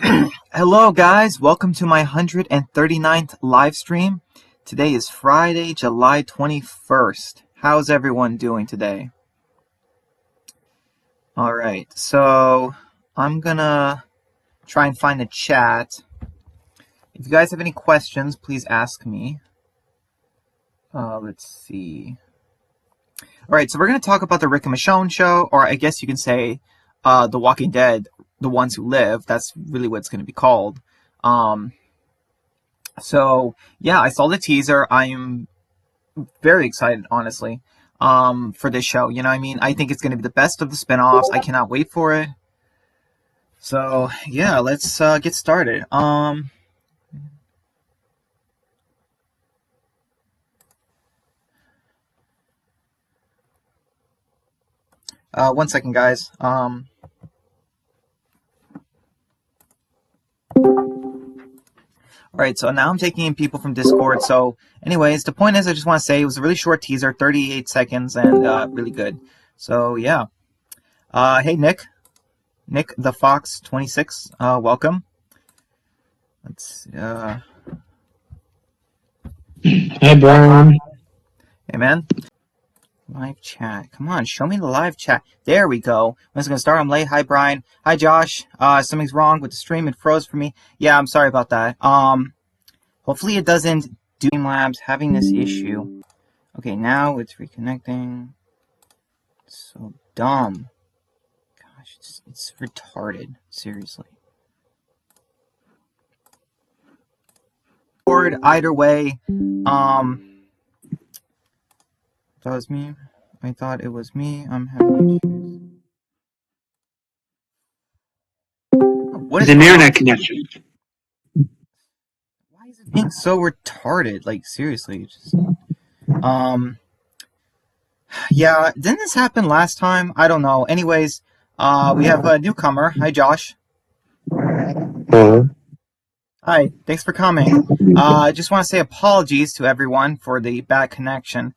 Hello guys, welcome to my 139th live stream. Today is Friday, July 21st. How's everyone doing today? Alright, so I'm gonna try and find the chat. If you guys have any questions, please ask me. Let's see. Alright, so we're gonna talk about the Rick and Michonne show, or I guess you can say The Walking Dead, The Ones Who Live. That's really what it's gonna be called. So yeah, I saw the teaser. I am very excited, honestly, for this show. You know what I mean? I think it's going to be the best of the spin-offs. I cannot wait for it. So yeah, let's get started. One second, guys. Alright, so now I'm taking in people from Discord. So anyways, the point is, I just want to say it was a really short teaser, 38 seconds, and really good. So yeah. Hey, Nick the Fox 26, welcome. Let's Hi, Brian. Hey, man. Live chat. Come on, show me the live chat. There we go. When it's gonna start, I'm late. Hi, Brian. Hi, Josh. Something's wrong with the stream. It froze for me. Yeah, I'm sorry about that. Hopefully it doesn't do Streamlabs having this issue. Okay, now it's reconnecting. It's so dumb. Gosh, it's retarded. Seriously. Either way, that was me. I thought it was me. I'm having issues. What is an internet connection? Why is it being so retarded? Like, seriously, just yeah, didn't this happen last time? I don't know. Anyways, we have a newcomer. Hi, Josh. Hello. Hi, thanks for coming. I just want to say apologies to everyone for the bad connection.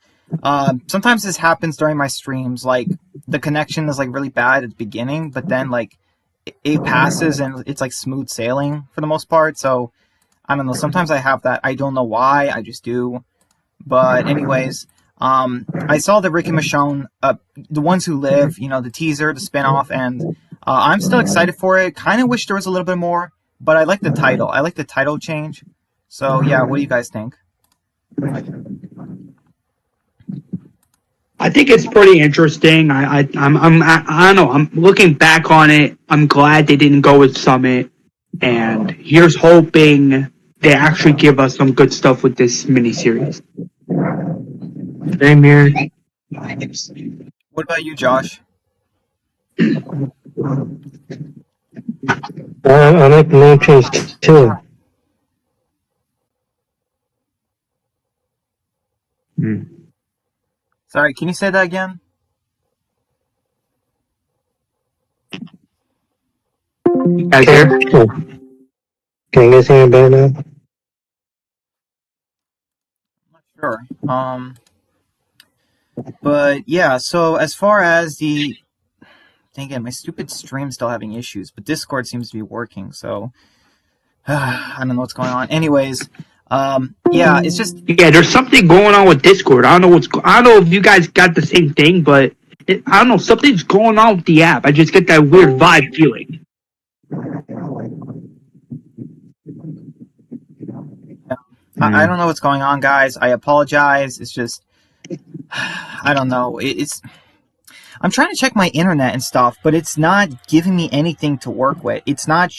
Sometimes this happens during my streams, like, the connection is, like, really bad at the beginning, but then, like, it passes and it's, like, smooth sailing for the most part, so, I don't know, sometimes I have that. I don't know why, I just do. But anyways, I saw the Rick and Michonne, The Ones Who Live, you know, the teaser, the spinoff, and I'm still excited for it. Kind of wish there was a little bit more, but I like the title. I like the title change. So yeah, what do you guys think? I think it's pretty interesting. I don't know. I'm looking back on it. I'm glad they didn't go with Summit, and here's hoping they actually give us some good stuff with this miniseries. Same here. What about you, Josh? I like the name change too. Sorry, can you say that again? Guys here? Can you guys hear me better now? Sure. But yeah, so as far as the... Dang it, my stupid stream's still having issues, but Discord seems to be working, so... I don't know what's going on. Anyways, yeah, it's just... Yeah, there's something going on with Discord. I don't know I don't know if you guys got the same thing, but I don't know, something's going on with the app. I just get that weird vibe feeling. I don't know what's going on, guys. I apologize. It's just... I don't know. I'm trying to check my internet and stuff, but it's not giving me anything to work with. It's not...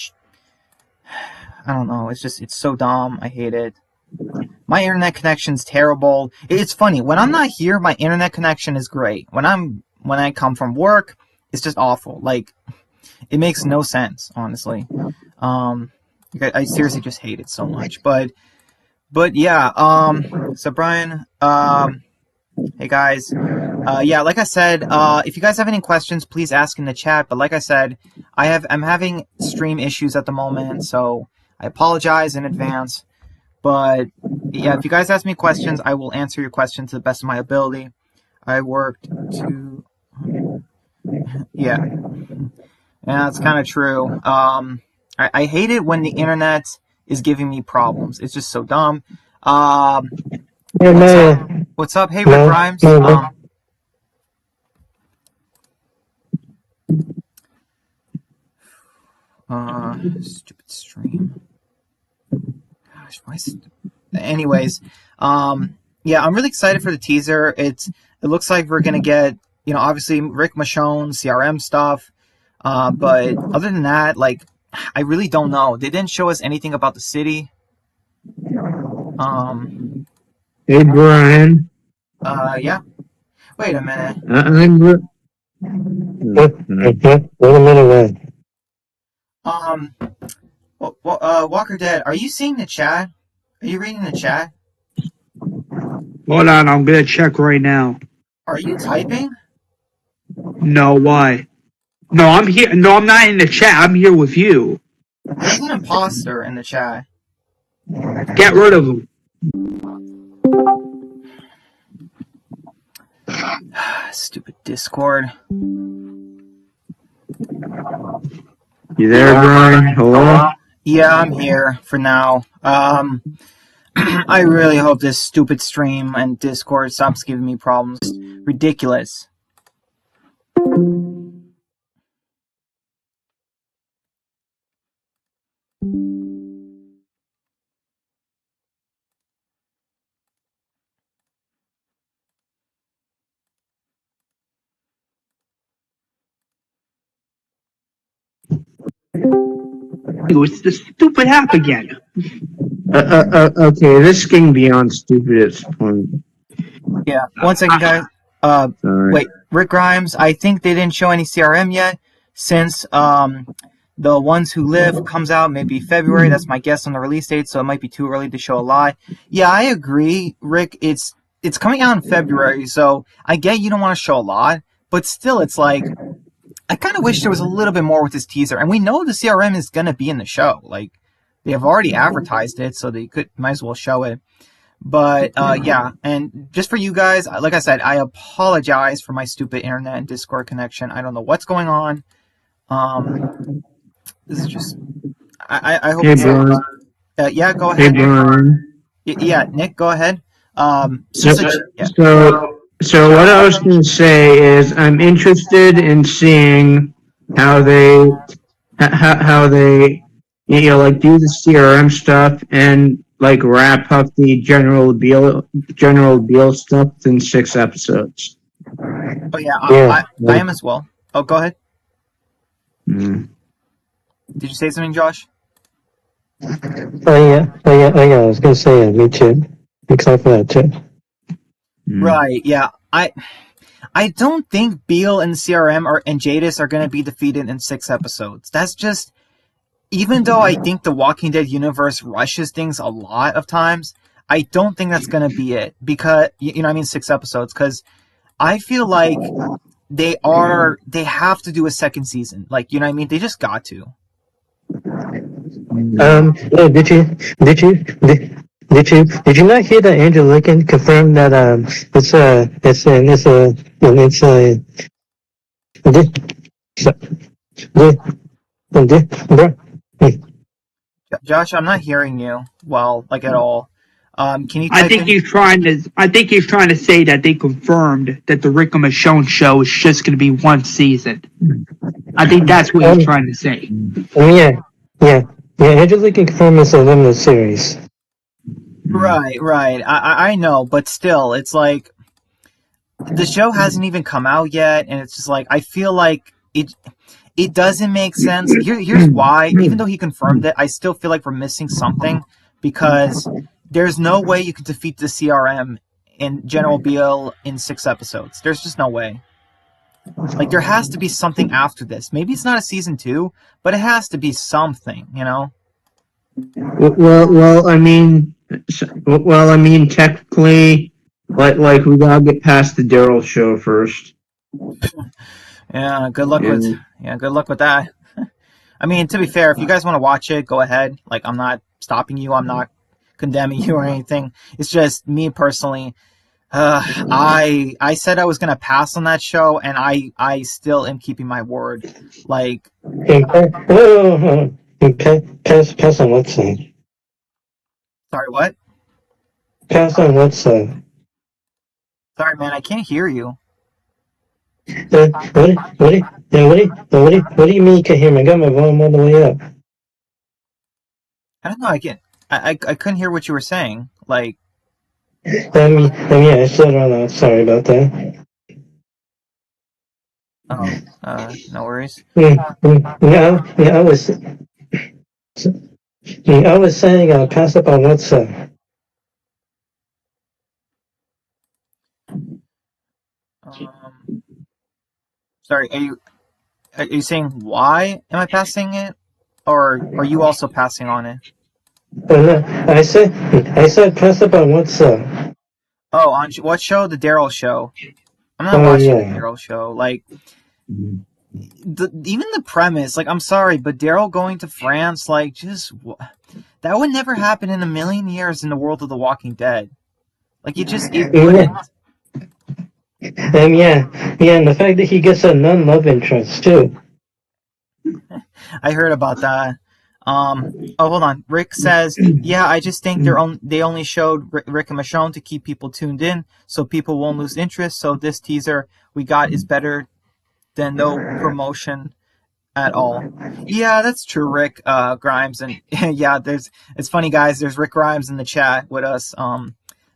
I don't know. It's so dumb. I hate it. My internet connection's terrible. It's funny. When I'm not here, my internet connection is great. When I come from work, it's just awful. Like, it makes no sense, honestly. I seriously just hate it so much. But yeah, so Brian, hey guys. Yeah, like I said, if you guys have any questions, please ask in the chat. But like I said, I'm having stream issues at the moment, so I apologize in advance. But yeah, if you guys ask me questions, I will answer your questions to the best of my ability. I worked to... Yeah, that's kind of true. I hate it when the internet is giving me problems. It's just so dumb. Yeah, What's up? no, What's up? Hey, Rick no, Grimes. no, no. Stupid stream. Gosh, why is it... Anyways, yeah, I'm really excited for the teaser. It looks like we're gonna get, obviously Rick Michonne, CRM stuff. But other than that, like, I really don't know. They didn't show us anything about the city. Hey, Brian. Yeah. Wait a minute. I'm. Wait a minute, Walker Dead, are you seeing the chat? Are you reading the chat? Hold on, I'm gonna check right now. Are you typing? No, why? No, I'm here. No, I'm not in the chat. I'm here with you. There's an imposter in the chat. Get rid of him. Stupid Discord. You there, Brian? Hello? Yeah, I'm here for now. I really hope this stupid stream and Discord stops giving me problems. Ridiculous. It's the stupid app again. Okay, this getting beyond stupid at this point. Yeah, one second, guys. Sorry. Wait, Rick Grimes, I think they didn't show any CRM yet, since the Ones Who Live comes out maybe February. That's my guess on the release date, so it might be too early to show a lot. Yeah, I agree, Rick. It's coming out in February, so I get you don't want to show a lot, but still, it's like, I kind of wish there was a little bit more with this teaser. And we know the CRM is going to be in the show. Like, they have already advertised it, so they might as well show it. But, yeah, and just for you guys, like I said, I apologize for my stupid internet and Discord connection. I don't know what's going on. This is just, I hope Hey, it's, Brian. yeah, go Hey, ahead. Brian. Yeah, Nick, go ahead. So what I was going to say is I'm interested in seeing how they like do the CRM stuff and like wrap up the general deal stuff in 6 episodes. Oh, yeah, Yeah. I am as well. Oh, go ahead. Mm. Did you say something, Josh? Oh yeah, I was gonna say me too. Except for that too. Right, yeah. I don't think Beale and CRM and Jadis are going to be defeated in 6 episodes. That's just, even though I think the Walking Dead universe rushes things a lot of times, I don't think that's going to be it. Because, 6 episodes. Because I feel like they have to do a second season. Like, they just got to. Yeah, did you not hear that Andrew Lincoln confirmed that Josh, I'm not hearing you well, like at all. Can you I type think in? he's trying to say that they confirmed that the Rick and Michonne show is just going to be 1 season. I think that's what he's trying to say. yeah. Andrew Lincoln confirmed it's a limited series. Right. I know, but still, it's like the show hasn't even come out yet, and it's just like I feel like it doesn't make sense. Here's why. Even though he confirmed it, I still feel like we're missing something, because there's no way you could defeat the CRM in General Beale in 6 episodes. There's just no way. Like, there has to be something after this. Maybe it's not a season 2, but it has to be something, Well, I mean, technically, like we gotta get past the Daryl show first. Yeah, good luck with that. I mean, to be fair, if you guys want to watch it, go ahead. Like, I'm not stopping you. I'm not condemning you or anything. It's just me personally. I said I was gonna pass on that show, and I still am keeping my word. Like, Pass on what side? Sorry, what? Pass on what side? Sorry, man, I can't hear you. What do you mean you can hear me? I got my volume all the way up. I don't know. I couldn't hear what you were saying. Like, Yeah, I still don't know. Sorry about that. no worries. Yeah, I was saying, pass up on what side? Um, sorry, are you saying why am I passing it, or are you also passing on it? Oh, no, I said pass up on what side? Oh, on what show? The Daryl show. I'm not Oh, watching the yeah. Daryl show. Like, even the premise. Like, I'm sorry, but Daryl going to France, like, that would never happen in a million years in the world of The Walking Dead. Like, it wouldn't. Yeah, and the fact that he gets a non-love interest, too. I heard about that. Oh, hold on. Rick says, "Yeah, I just think they only showed Rick and Michonne to keep people tuned in, so people won't lose interest. So this teaser we got is better than no promotion at all." Yeah, that's true, Rick Grimes, and yeah, it's funny, guys. There's Rick Grimes in the chat with us.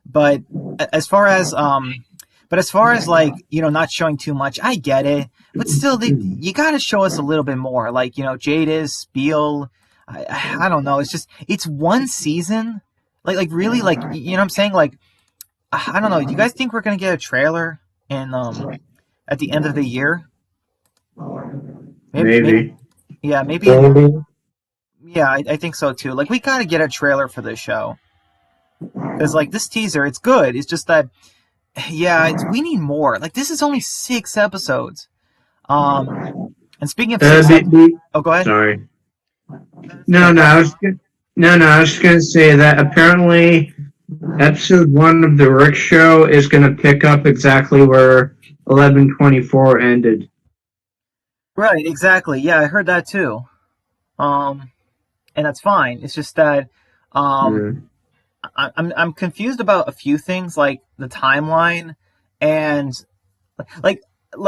But as far as like, not showing too much, I get it. But still, you got to show us a little bit more. Like, Jadis, Beal. I don't know. It's one season. Like really, like, what I'm saying? Like, I don't know. Do you guys think we're gonna get a trailer in at the end of the year? Maybe. Maybe. Yeah, maybe. Yeah, I think so too. Like, we got to get a trailer for this show because, like, this teaser, it's good. It's just that, yeah, we need more. Like, this is only 6 episodes. And speaking of 6 oh, go ahead. Sorry. Yeah, go ahead. I was gonna say that apparently episode 1 of the Rick Show is gonna pick up exactly where 11/24 ended. Right, exactly. Yeah, I heard that too. And that's fine. It's just that, I'm confused about a few things, like the timeline, and like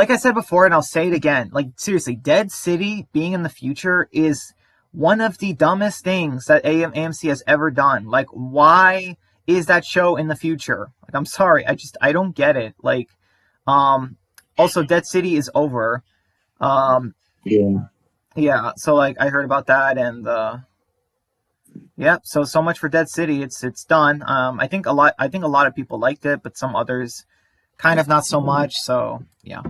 I said before, and I'll say it again. Like, seriously, Dead City being in the future is one of the dumbest things that AMC has ever done. Like, why is that show in the future? Like, I'm sorry, I don't get it. Like, also, Dead City is over. Yeah. So, like, I heard about that, and yeah. So much for Dead City. It's done. I think a lot of people liked it, but some others kind of not so much. So yeah.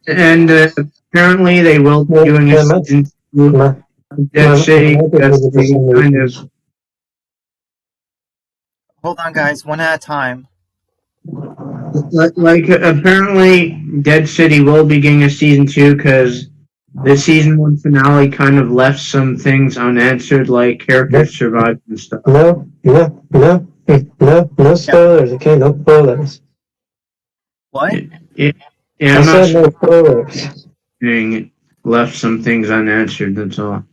And apparently they will be doing a season 2 of Dead City. That's the kind of. Hold on, guys. One at a time. Like, apparently Dead City will be getting a season 2 because the season 1 finale kind of left some things unanswered, like characters survived and stuff. No spoilers, okay? No spoilers. What? Yeah, I said no spoilers. it left some things unanswered, that's all.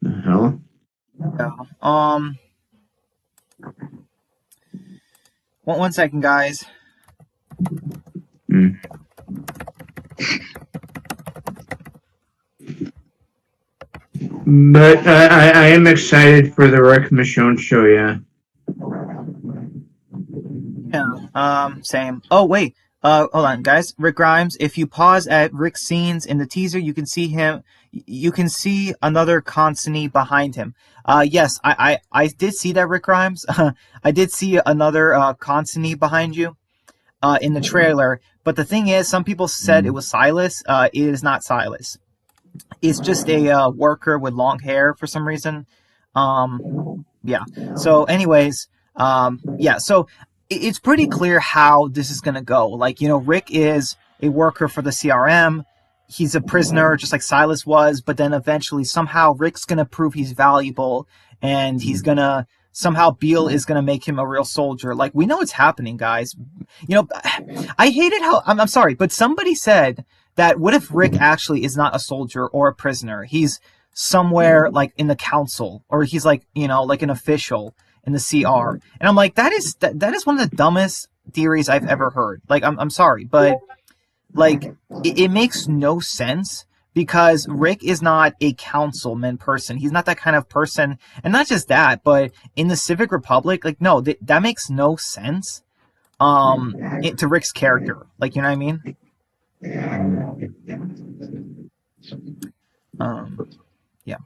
The hell? Yeah. One second, guys. But I am excited for the Rick Michonne show, yeah. Yeah. Same. Oh, wait. Hold on, guys. Rick Grimes. If you pause at Rick's scenes in the teaser, you can see him. You can see another consignee behind him. Yes, I did see that, Rick Grimes. I did see another consignee behind you in the trailer. But the thing is, some people said it was Silas. It is not Silas. It's just a worker with long hair for some reason. Yeah. So, anyways, yeah. So it's pretty clear how this is gonna go. Like, Rick is a worker for the CRM. He's a prisoner, just like Silas was. But then eventually, somehow, Rick's gonna prove he's valuable, and he's gonna somehow Beale is gonna make him a real soldier. Like, we know it's happening, guys. I hated how I'm sorry, but somebody said that what if Rick actually is not a soldier or a prisoner? He's somewhere like in the council, or he's like, like an official in the CR. And I'm like, that is one of the dumbest theories I've ever heard. Like, I'm sorry, but like it makes no sense, because Rick is not a councilman person. He's not that kind of person. And not just that, but in the Civic Republic, like, no, that makes no sense to Rick's character. Like, you know what I mean? Yeah.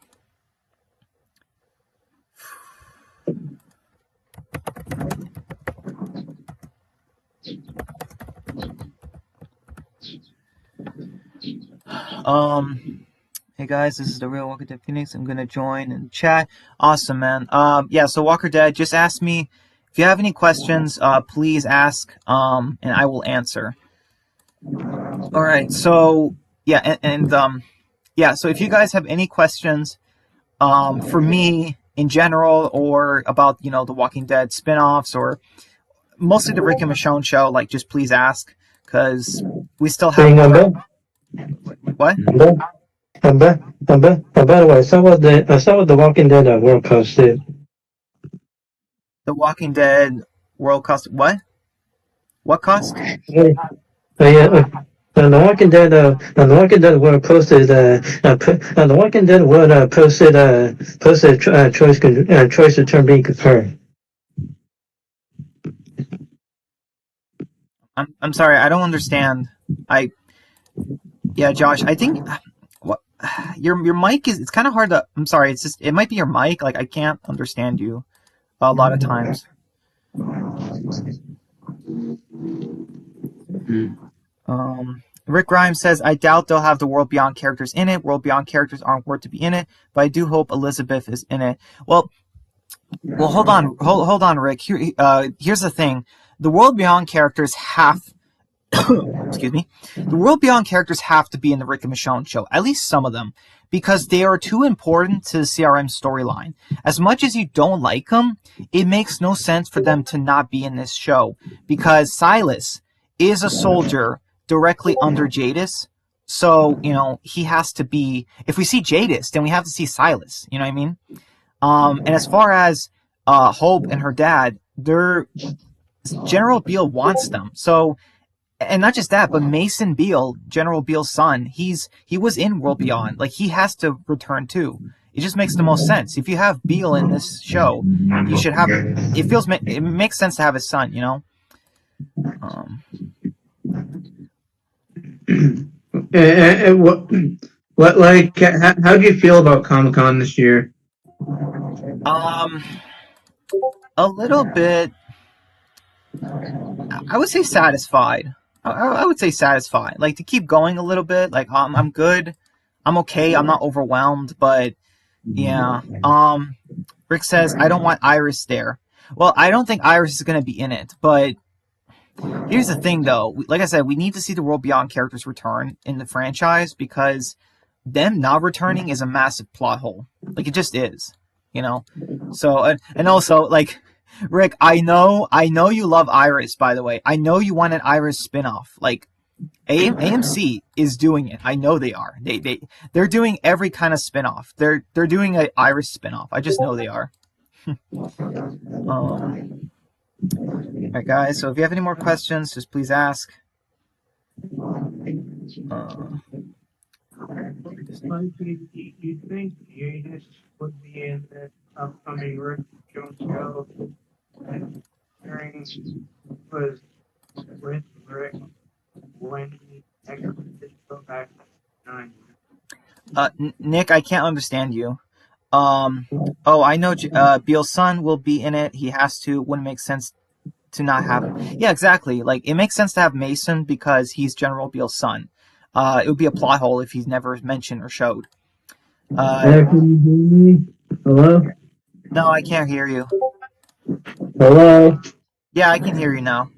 Hey guys, this is the real Walker Dead Phoenix. I'm gonna join and chat. Awesome, man. Yeah. So Walker Dead, just ask me if you have any questions. Please ask. And I will answer. All right. So yeah, and yeah. So if you guys have any questions, for me in general, or about the Walking Dead spin-offs, or mostly the Rick and Michonne show, like, just please ask, because we still have more. What? By the way, some of the Walking Dead World Cup too. The Walking Dead World cost what? What cost? Yeah, and the Walking Dead, the Walking Dead World posted, the Walking Dead World posted choice return being confirmed. I'm sorry, I don't understand. Yeah, Josh, I think what your mic is. It's kind of hard to. I'm sorry. It's just, it might be your mic. Like, I can't understand you a lot of times. Rick Grimes says, I doubt they'll have the World Beyond characters in it. World Beyond characters aren't worth to be in it, but I do hope Elizabeth is in it. Well, hold on, Rick. Here's the thing: the World Beyond characters have. Excuse me. The World Beyond characters have to be in the Rick and Michonne show, at least some of them, because they are too important to the CRM storyline. As much as you don't like them, it makes no sense for them to not be in this show, because Silas is a soldier directly under Jadis. So, he has to be. If we see Jadis, then we have to see Silas. You know what I mean? And as far as Hope and her dad, General Beale wants them. So, and not just that, but Mason Beale, General Beale's son, he was in World Beyond. Like, he has to return too. It just makes the most sense. If you have Beale in this show, you should have. It makes sense to have his son. What like how do you feel about Comic-Con this year? A little bit. I would say satisfied. I would say satisfied. Like, to keep going a little bit. Like, I'm good. I'm okay. I'm not overwhelmed. But yeah. Rick says, I don't want Iris there. Well, I don't think Iris is going to be in it. But here's the thing, though. Like I said, we need to see the World Beyond characters return in the franchise, because them not returning is a massive plot hole. Like, it just is. So, and also, like, Rick, I know you love Iris, by the way. I know you want an Iris spinoff. Like, AMC is doing it. I know they are. They're doing every kind of spinoff. They're doing an Iris spinoff. I just know they are. Alright, guys, so if you have any more questions, just please ask. Do you think Jadis would be in the upcoming Rick Jones show? During was with Rick when he exited go back to 9. Nick, I can't understand you. I know Beale's son will be in it. He has to. Wouldn't make sense to not have him. Yeah, exactly. Like, it makes sense to have Mason because he's General Beale's son. It would be a plot hole if he's never mentioned or showed. Can you hear me? Hello? No, I can't hear you. Hello? Yeah, I can hear you now.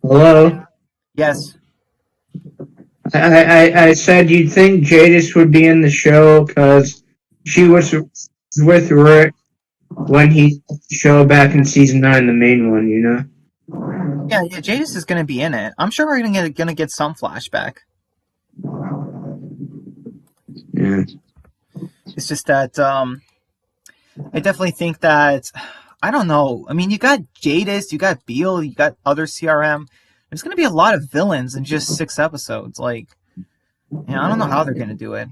Hello? Yes. I said you'd think Jadis would be in the show because she was with Rick when he showed back in season 9, the main one, Yeah, Jadis is going to be in it. I'm sure we're going to get some flashback. Yeah. It's just that I definitely think that, I don't know. I mean, you got Jadis, you got Beale, you got other CRM. There's going to be a lot of villains in just 6 episodes. Like, I don't know how they're going to do it.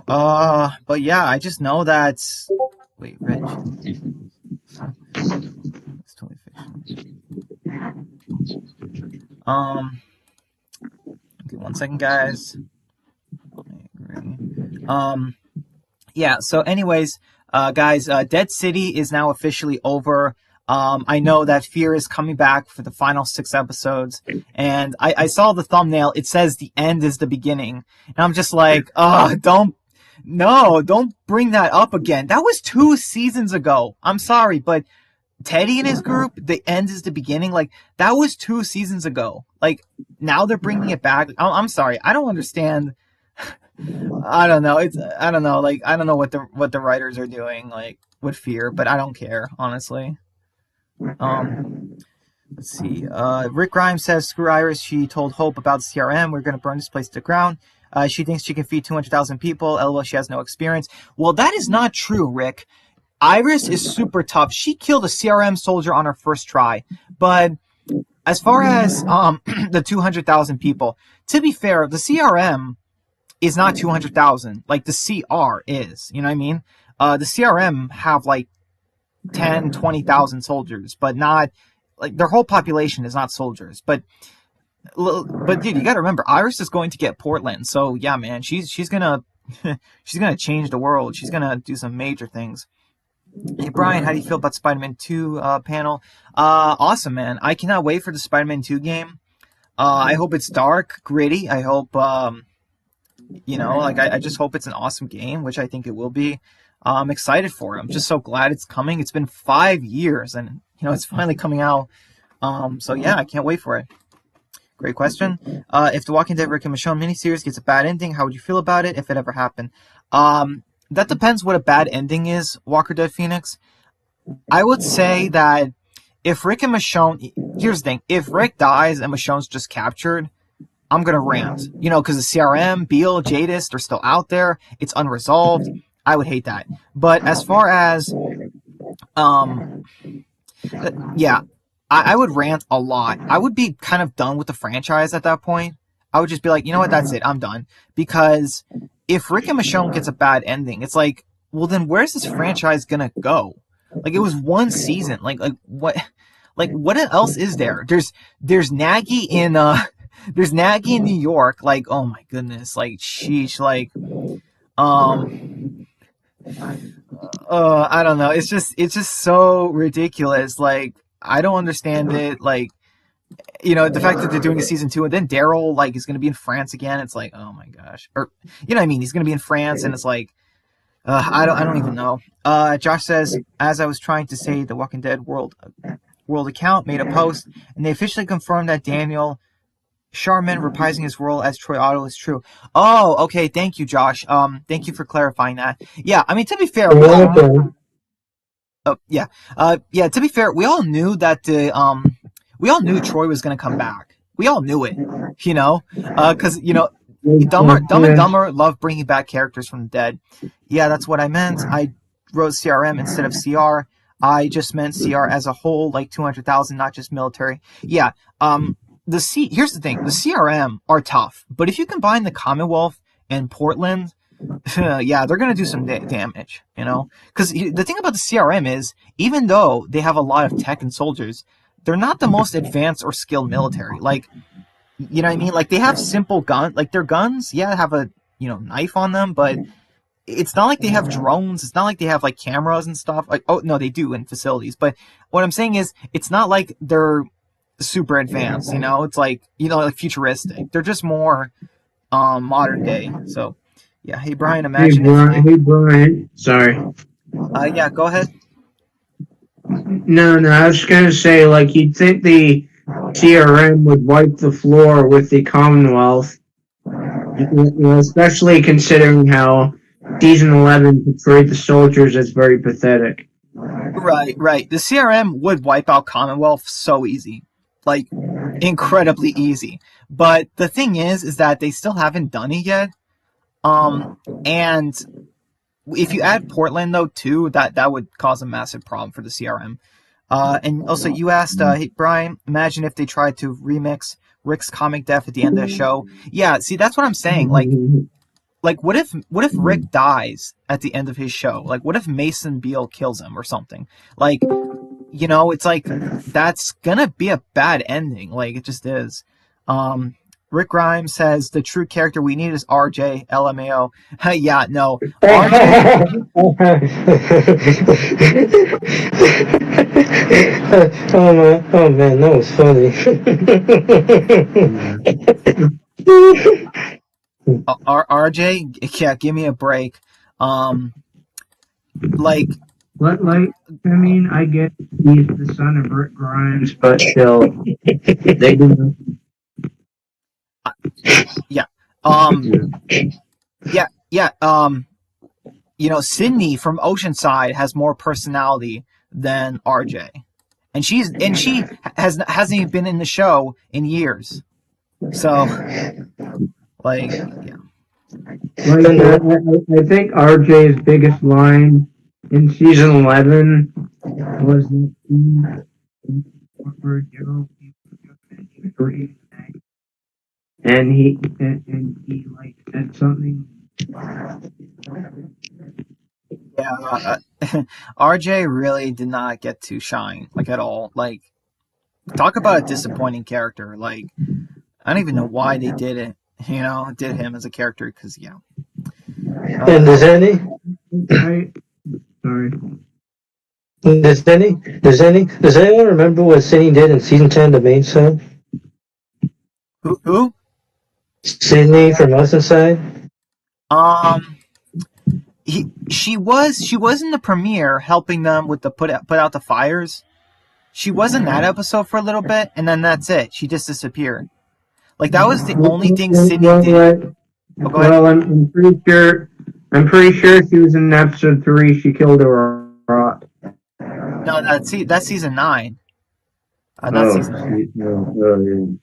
But yeah, I just know that. Wait, Rich. It's totally fiction. Okay, 1 second, guys. Yeah. So, anyways, guys, Dead City is now officially over. I know that Fear is coming back for the final 6 episodes, and I saw the thumbnail. It says the end is the beginning, and I'm just like, don't bring that up again. That was 2 seasons ago. I'm sorry, but Teddy and his group, the end is the beginning. Like, that was 2 seasons ago. Like, now they're bringing it back. I'm sorry, I don't understand. I don't know. I don't know. Like, I don't know what the writers are doing, like, with Fear, but I don't care, honestly. Let's see. Rick Grimes says, "Screw Iris. She told Hope about the CRM. We're gonna burn this place to the ground. She thinks she can feed 200,000 people. LOL, she has no experience." Well, that is not true, Rick. Iris is super tough. She killed a CRM soldier on her first try. But as far as the 200,000 people, to be fair, the CRM is not 200,000. Like, the CR is. You know what I mean? The CRM have like 10, 20,000 soldiers, but not like their whole population is not soldiers. But dude, you got to remember, Iris is going to get Portland. So yeah, man, she's gonna she's gonna change the world. She's gonna do some major things. Hey Brian, how do you feel about Spider-Man 2 panel? Awesome, man. I cannot wait for the Spider-Man 2 game. I hope it's dark, gritty. I hope I just hope it's an awesome game, which I think it will be. I'm excited for it. I'm just so glad it's coming. It's been 5 years, and it's finally coming out. So yeah, I can't wait for it. Great question. If the Walking Dead Rick and Michonne miniseries gets a bad ending, how would you feel about it if it ever happened? That depends what a bad ending is, Walker Dead Phoenix. I would say that if Rick and Michonne, here's the thing, if Rick dies and Michonne's just captured, I'm going to rant. Because the CRM, Beale, Jadis, they're still out there. It's unresolved. I would hate that. But as far as, yeah, I would rant a lot. I would be kind of done with the franchise at that point. I would just be like, you know what, that's it. I'm done. Because if Rick and Michonne gets a bad ending, it's like, well, then where's this franchise going to go? Like, it was 1 season. Like what else is there? There's Nagy in, there's Nagy in New York. Like, oh my goodness. Like, sheesh. Like, I don't know. It's just so ridiculous. Like, I don't understand it. Like, the fact that they're doing a season 2 and then Daryl like is going to be in France again. It's like, oh my gosh. Or, what I mean? He's going to be in France, and it's like, I don't even know. Josh says, as I was trying to say, the Walking Dead World account made a post, and they officially confirmed that Daniel Sharman reprising his role as Troy Otto is true. Oh, okay. Thank you, Josh. Thank you for clarifying that. Yeah, I mean, to be fair, to be fair, we all knew that we all knew Troy was going to come back. We all knew it, because Dumb and Dumber love bringing back characters from the dead. Yeah, that's what I meant. I wrote CRM instead of CR. I just meant CR as a whole, like 200,000, not just military. Yeah. Here's the thing. The CRM are tough, but if you combine the Commonwealth and Portland, yeah, they're going to do some damage, Because the thing about the CRM is, even though they have a lot of tech and soldiers, they're not the most advanced or skilled military. Like, you know what I mean? Like, they have simple guns. Like, their guns, yeah, have a, knife on them, but it's not like they have drones. It's not like they have, like, cameras and stuff. Like, oh, no, they do in facilities. But what I'm saying is, it's not like they're super advanced, It's like, like futuristic. They're just more modern day. So, yeah. Hey, Brian, imagine Hey, Brian. Sorry. Yeah, go ahead. No, I was just going to say, like, you'd think the CRM would wipe the floor with the Commonwealth, especially considering how Season 11 portrayed the soldiers as very pathetic. Right. The CRM would wipe out Commonwealth so easy. Like, incredibly easy. But the thing is that they still haven't done it yet. And if you add Portland, though, too, that would cause a massive problem for the CRM. And also, you asked, hey, Brian, imagine if they tried to remix Rick's comic death at the end of the show. Yeah, see, that's what I'm saying. Like, what if Rick dies at the end of his show? Like, what if Mason Beale kills him or something? Like, it's like, that's gonna be a bad ending. Like, it just is. Rick Grimes says the true character we need is RJ. LMAO. Yeah, no. RJ. Oh man, that was funny. RJ, yeah, give me a break. Like, I mean, I get he's the son of Rick Grimes, but still, they do. Yeah. Sydney from Oceanside has more personality than RJ, and she hasn't even been in the show in years. So, like, yeah. I think RJ's biggest line in season 11 was and he like said something. Yeah, RJ really did not get to shine, like, at all. Like, talk about a disappointing character. Like, I don't even know why they did it. Did him as a character, because, yeah. And does anyone remember what Sydney did in season 10 of Main Son? Who? Sydney from Oceanside? She was in the premiere helping them with the put out the fires. She was in that episode for a little bit, and then that's it. She just disappeared. Like, that was the only thing Sydney did. Oh, go ahead. Well, I'm pretty sure she was in episode 3. She killed a rock. No, that's season 9. Not season 9.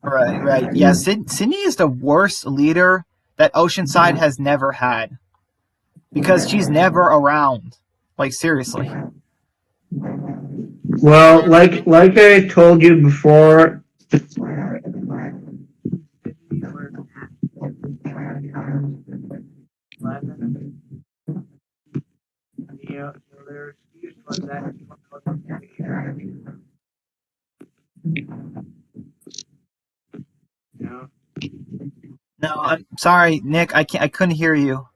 Right. Yeah, Sydney is the worst leader that Oceanside has never had. Because she's never around. Like, seriously. Well, like I told you before, No, I'm sorry, Nick. I couldn't hear you.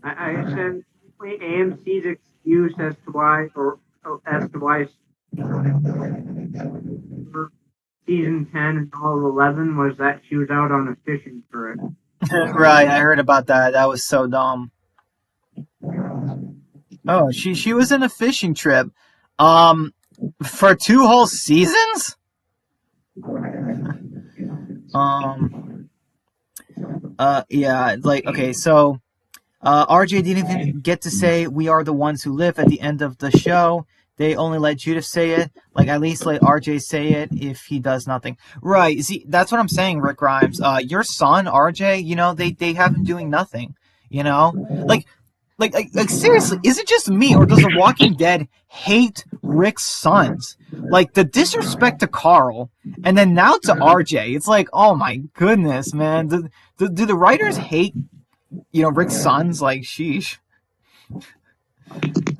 I said AMC's excuse as to why season 10 and all of 11 was that she was out on a fishing trip. Right, I heard about that. That was so dumb. Oh, she was in a fishing trip. For 2 whole seasons? Yeah, like, okay, so RJ didn't even get to say we are the ones who live at the end of the show. They only let Judith say it. Like, at least let RJ say it if he does nothing. Right, see, that's what I'm saying, Rick Grimes. Your son, RJ, they have him doing nothing. Like, seriously, is it just me, or does The Walking Dead hate Rick's sons? Like, the disrespect to Carl, and then now to RJ. It's like, oh my goodness, man. Do the writers hate, Rick's sons? Like, sheesh.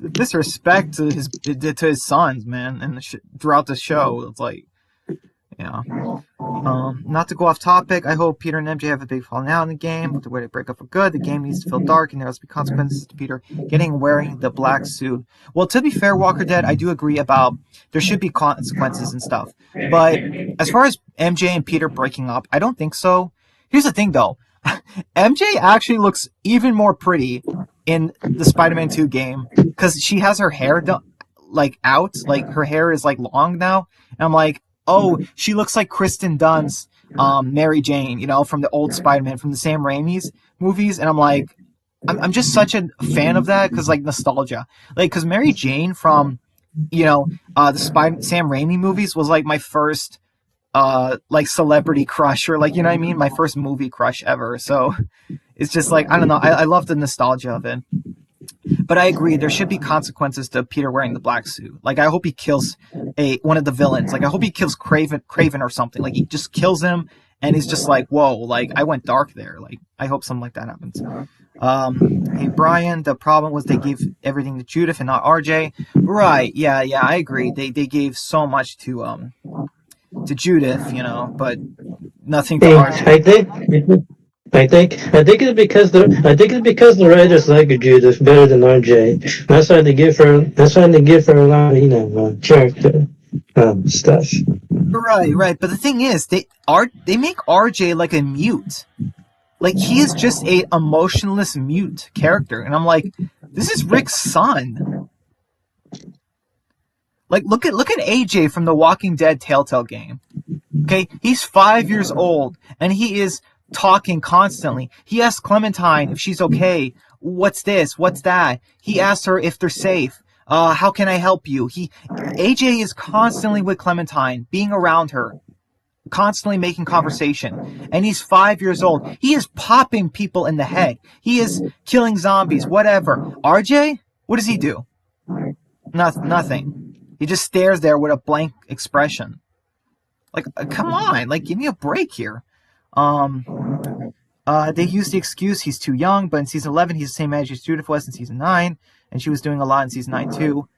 The disrespect to his sons, man, and throughout the show. It's like, yeah. Not to go off topic, I hope Peter and MJ have a big falling out in the game. With the way to break up for good, the game needs to feel dark, and there must be consequences to Peter getting and wearing the black suit. Well, to be fair, Walker Dead, I do agree about there should be consequences and stuff. But as far as MJ and Peter breaking up, I don't think so. Here's the thing, though. MJ actually looks even more pretty in the Spider-Man 2 game because she has her hair out. Like, her hair is like long now, and I'm like, oh, she looks like Kristen Dunst's Mary Jane, from the old Spider-Man, from the Sam Raimi's movies. And I'm like, I'm just such a fan of that because like nostalgia, like because Mary Jane from the Sam Raimi movies was like my first like celebrity crush, or like, you know what I mean, my first movie crush ever. So it's just like, I don't know, I love the nostalgia of it. But I agree, there should be consequences to Peter wearing the black suit. Like, I hope he kills one of the villains. Like, I hope he kills Craven or something. Like, he just kills him, and he's just like, whoa, like, I went dark there. Like, I hope something like that happens. Hey, Brian, the problem was they gave everything to Judith and not RJ. Right, yeah, I agree. They gave so much to Judith, but nothing to Hey, RJ. I think it's because the writers like Judith better than RJ. That's why they give her a lot of character stuff. Right. But the thing is, they make RJ like a mute. Like, he is just a emotionless mute character, and I'm like, this is Rick's son. Like, look at AJ from the Walking Dead Telltale game. Okay, he's 5 years old, and he is talking constantly. He asks Clementine if she's okay. What's this? What's that? He asks her if they're safe. How can I help you? AJ is constantly with Clementine, being around her, constantly making conversation. And he's 5 years old. He is popping people in the head. He is killing zombies, whatever. RJ? What does he do? Nothing. He just stares there with a blank expression. Like, come on, like, give me a break here. They use the excuse he's too young, but in season 11 he's the same age as Judith was in season 9, and she was doing a lot in season 9 too.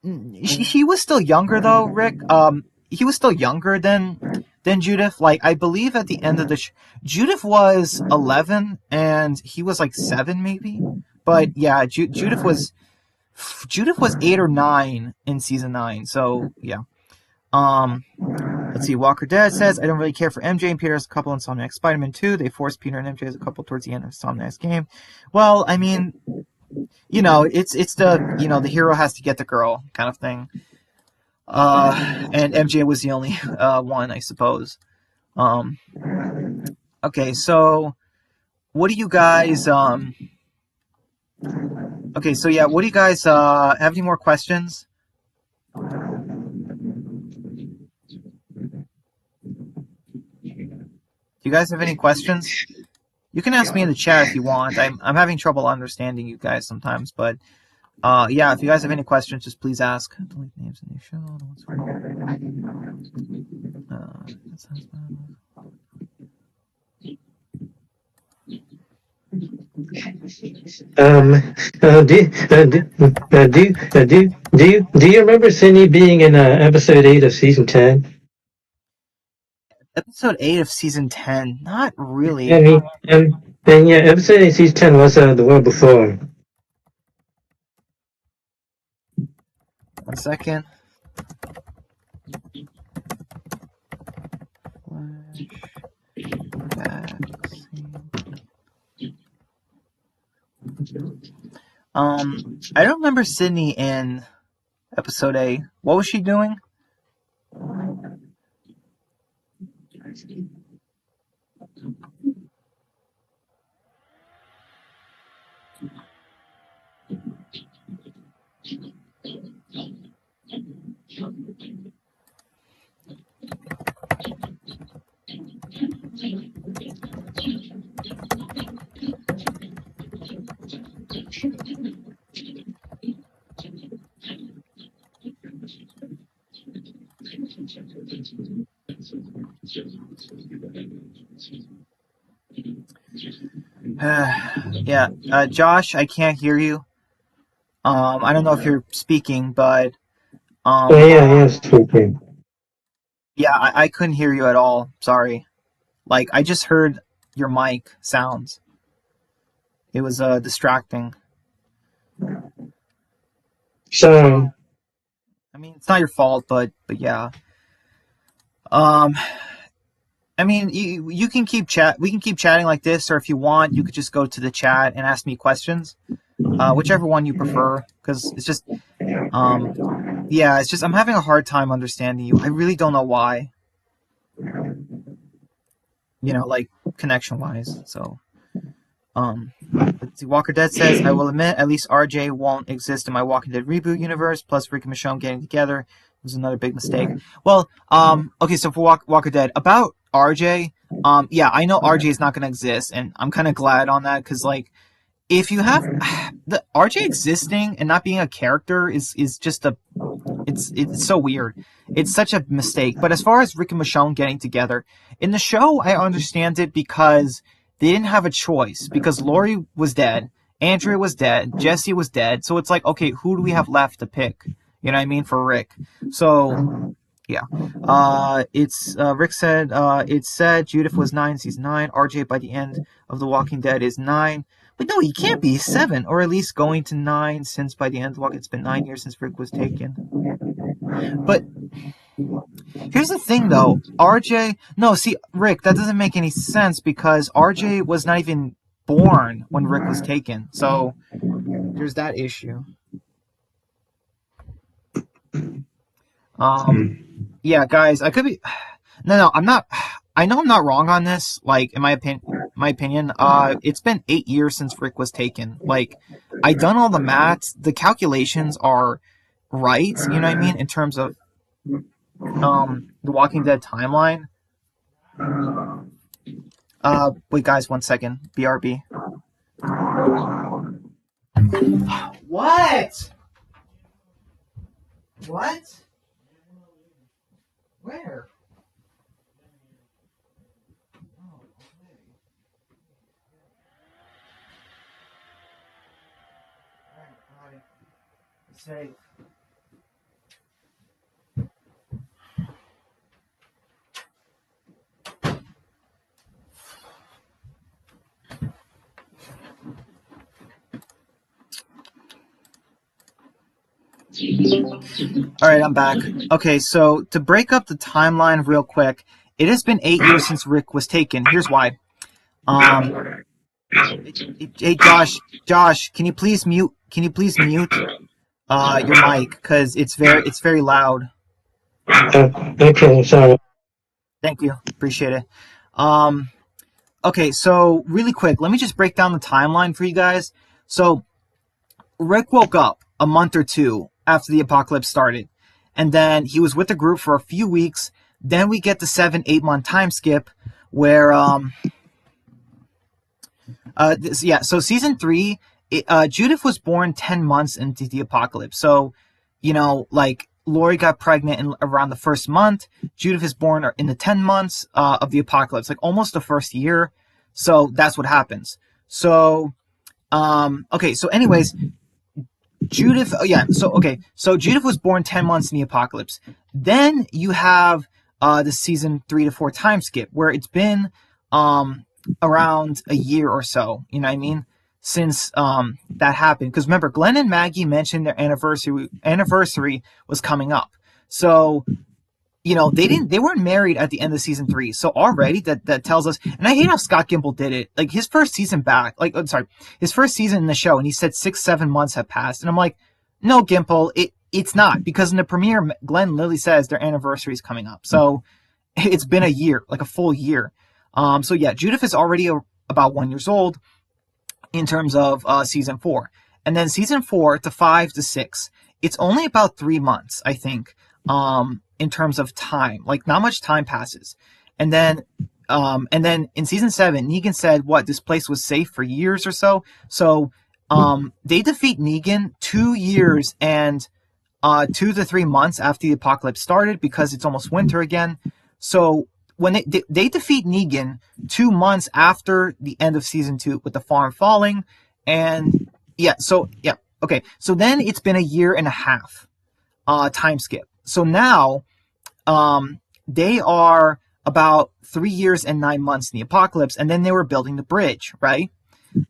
He was still younger though, Rick. He was still younger than Judith. Like, I believe at the end of the Judith was 11 and he was like 7 maybe. But yeah, Judith was 8 or 9 in season 9. So yeah. Let's see. Walker Dead says, I don't really care for MJ and Peter as a couple in Insomniac Spider-Man 2. They forced Peter and MJ as a couple towards the end of Insomniac's game. Well, I mean, it's the, the hero has to get the girl kind of thing. And MJ was the only one, I suppose. Okay, so what do you guys okay, so yeah, what do you guys have any more questions? Do you guys have any questions? You can ask me in the chat if you want. I'm having trouble understanding you guys sometimes, but yeah, if you guys have any questions, just please ask. Delete names in the show. Do you remember Sydney being in episode 8 of season 10? Episode 8 of season 10? Not really. And yeah, episode 8 of season 10 was the one before. 1 second. I don't remember Sydney in episode 8. What was she doing? Yeah, Josh, I can't hear you. I don't know if you're speaking, but Yeah, speaking. Yeah, I couldn't hear you at all. Sorry. Like, I just heard your mic sounds. It was distracting. Sorry. I mean, it's not your fault, but yeah. I mean, you can keep we can keep chatting like this, or if you want, you could just go to the chat and ask me questions. Whichever one you prefer, because it's just, yeah, it's just I'm having a hard time understanding you. I really don't know why. Like connection-wise. So, Let's see. Walker Dead says, I will admit, at least RJ won't exist in my Walking Dead reboot universe. Plus, Rick and Michonne getting together was another big mistake. Well, okay, so for Walker Dead, about RJ, yeah, I know RJ is not going to exist, and I'm kind of glad on that, because, like, if you have the RJ existing and not being a character is just it's so weird. It's such a mistake. But as far as Rick and Michonne getting together in the show, I understand it because they didn't have a choice, because Lori was dead, Andrea was dead, Jesse was dead. So it's like, okay, who do we have left to pick? You know what I mean, for Rick. So yeah. It's Rick said it said Judith was 9 season 9. RJ by the end of The Walking Dead is 9. But no, he can't be 7, or at least going to 9, since by the end of the Walking it's been 9 years since Rick was taken. But here's the thing, though. RJ... No, see, Rick, that doesn't make any sense, because RJ was not even born when Rick was taken. So, there's that issue. Yeah, guys, I could be... No, I'm not... I know I'm not wrong on this, like, in my opinion. It's been 8 years since Rick was taken. Like, I done all the maths. The calculations are right, you know what I mean, in terms of the Walking Dead timeline. Wait, guys, 1 second. BRB. What? What? Where? Safe. Alright, I'm back. Okay, so to break up the timeline real quick, it has been 8 years since Rick was taken. Here's why. Hey, Josh, can you please mute your mic, because it's very loud. Okay, sorry. Thank you, appreciate it. Okay, so really quick, let me just break down the timeline for you guys. So Rick woke up a month or two after the apocalypse started, and then he was with the group for a few weeks. Then we get the 7-8 month time skip where so season 3, Judith was born 10 months into the apocalypse. So, you know, like, Lori got pregnant around the first month. Judith is born in the 10 months of the apocalypse, like almost the first year. So that's what happens. So, okay, so anyways, Judith, so Judith was born 10 months in the apocalypse. Then you have the season 3 to 4 time skip, where it's been around a year or so, you know what I mean, since that happened. Because remember, Glenn and Maggie mentioned their anniversary was coming up. So, you know, they weren't married at the end of season 3. So already that tells us, and I hate how Scott Gimple did it. Like, his first season back, his first season in the show, and he said 6-7 months have passed. And I'm like, no, Gimple, it's not. Because in the premiere, Glenn literally says their anniversary is coming up. So it's been a year, like a full year. So yeah, Judith is already about 1 year old in terms of season 4. And then season 4 to 5 to 6, it's only about 3 months, I think, in terms of time. Like, not much time passes. And then in season 7, Negan said, this place was safe for years or so. So they defeat Negan 2 years and 2 to 3 months after the apocalypse started, because it's almost winter again. So when they defeat Negan 2 months after the end of season 2 with the farm falling, and okay. So then it's been a year and a half time skip. So now they are about 3 years and 9 months in the apocalypse, and then they were building the bridge, right?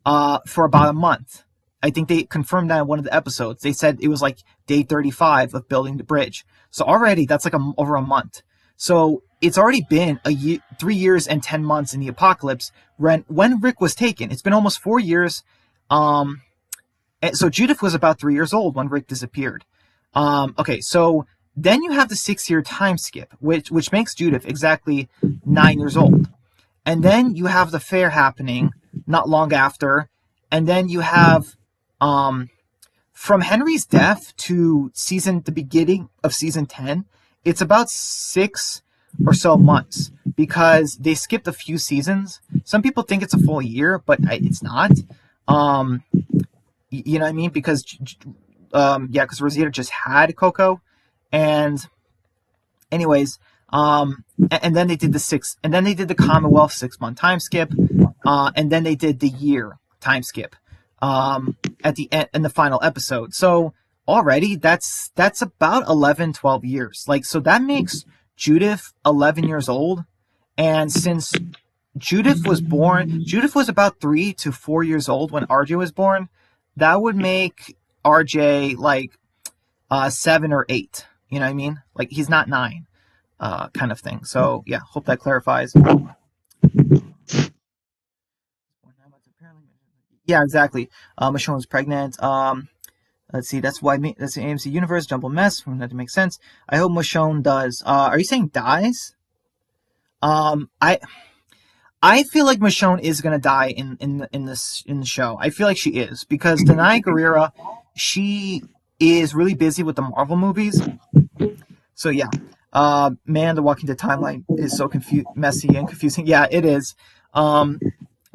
For about a month. I think they confirmed that in one of the episodes. They said it was like day 35 of building the bridge. So already that's like over a month. So it's already been 3 years and 10 months in the apocalypse when Rick was taken. It's been almost 4 years. So Judith was about 3 years old when Rick disappeared. Okay, so then you have the 6-year time skip, which makes Judith exactly 9 years old. And then you have the fair happening not long after, and then you have from Henry's death to the beginning of season 10, it's about 6 or so months because they skipped a few seasons. Some people think it's a full year, but it's not. You know what I mean? Because because Rosita just had Coco, and anyways, and then they did the Commonwealth 6-month time skip, and then they did the year time skip at the end in the final episode. So already that's about 11, 12 years. Like, so that makes Judith 11 years old, and since Judith was about 3 to 4 years old when RJ was born. That would make RJ like 7 or 8. You know what I mean? Like, he's not 9, kind of thing. So yeah, hope that clarifies. Yeah, exactly. Michonne was pregnant. Let's see. That's the AMC universe jumbled mess. That makes sense. I hope Michonne does. Are you saying dies? I feel like Michonne is gonna die in the show. I feel like she is, because Danai Gurira, she is really busy with the Marvel movies. So yeah, man, the Walking Dead timeline is so messy and confusing. Yeah, it is.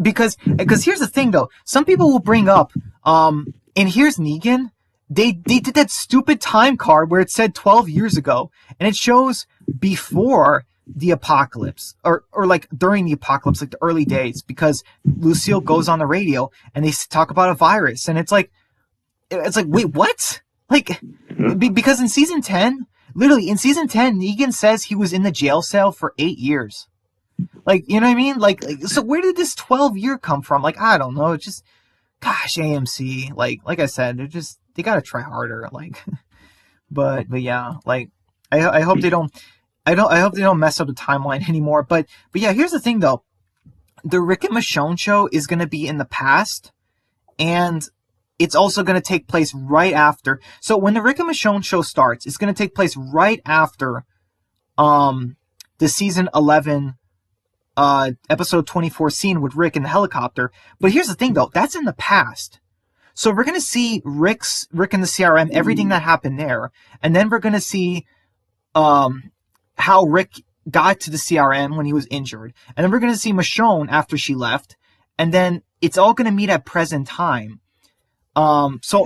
Because here's the thing though. Some people will bring up, and here's Negan. They did that stupid time card where it said 12 years ago, and it shows before the apocalypse, or like during the apocalypse, like the early days, because Lucille goes on the radio and they talk about a virus, and it's like wait, what? Like, because in season 10, literally in season 10, Negan says he was in the jail cell for 8 years. Like, you know what I mean? Like, so where did this 12-year come from? Like, I don't know. It's just, gosh, AMC. Like I said, they gotta try harder. Like, but yeah, like, I hope they don't. I hope they don't mess up the timeline anymore. But yeah, here's the thing though. The Rick and Michonne show is going to be in the past, and it's also going to take place right after. So when the Rick and Michonne show starts, it's going to take place right after the season 11 episode 24 scene with Rick in the helicopter. But here's the thing though, that's in the past. So we're going to see Rick in the CRM, everything that happened there, and then we're going to see how Rick got to the CRM when he was injured. And then we're going to see Michonne after she left. And then it's all going to meet at present time. So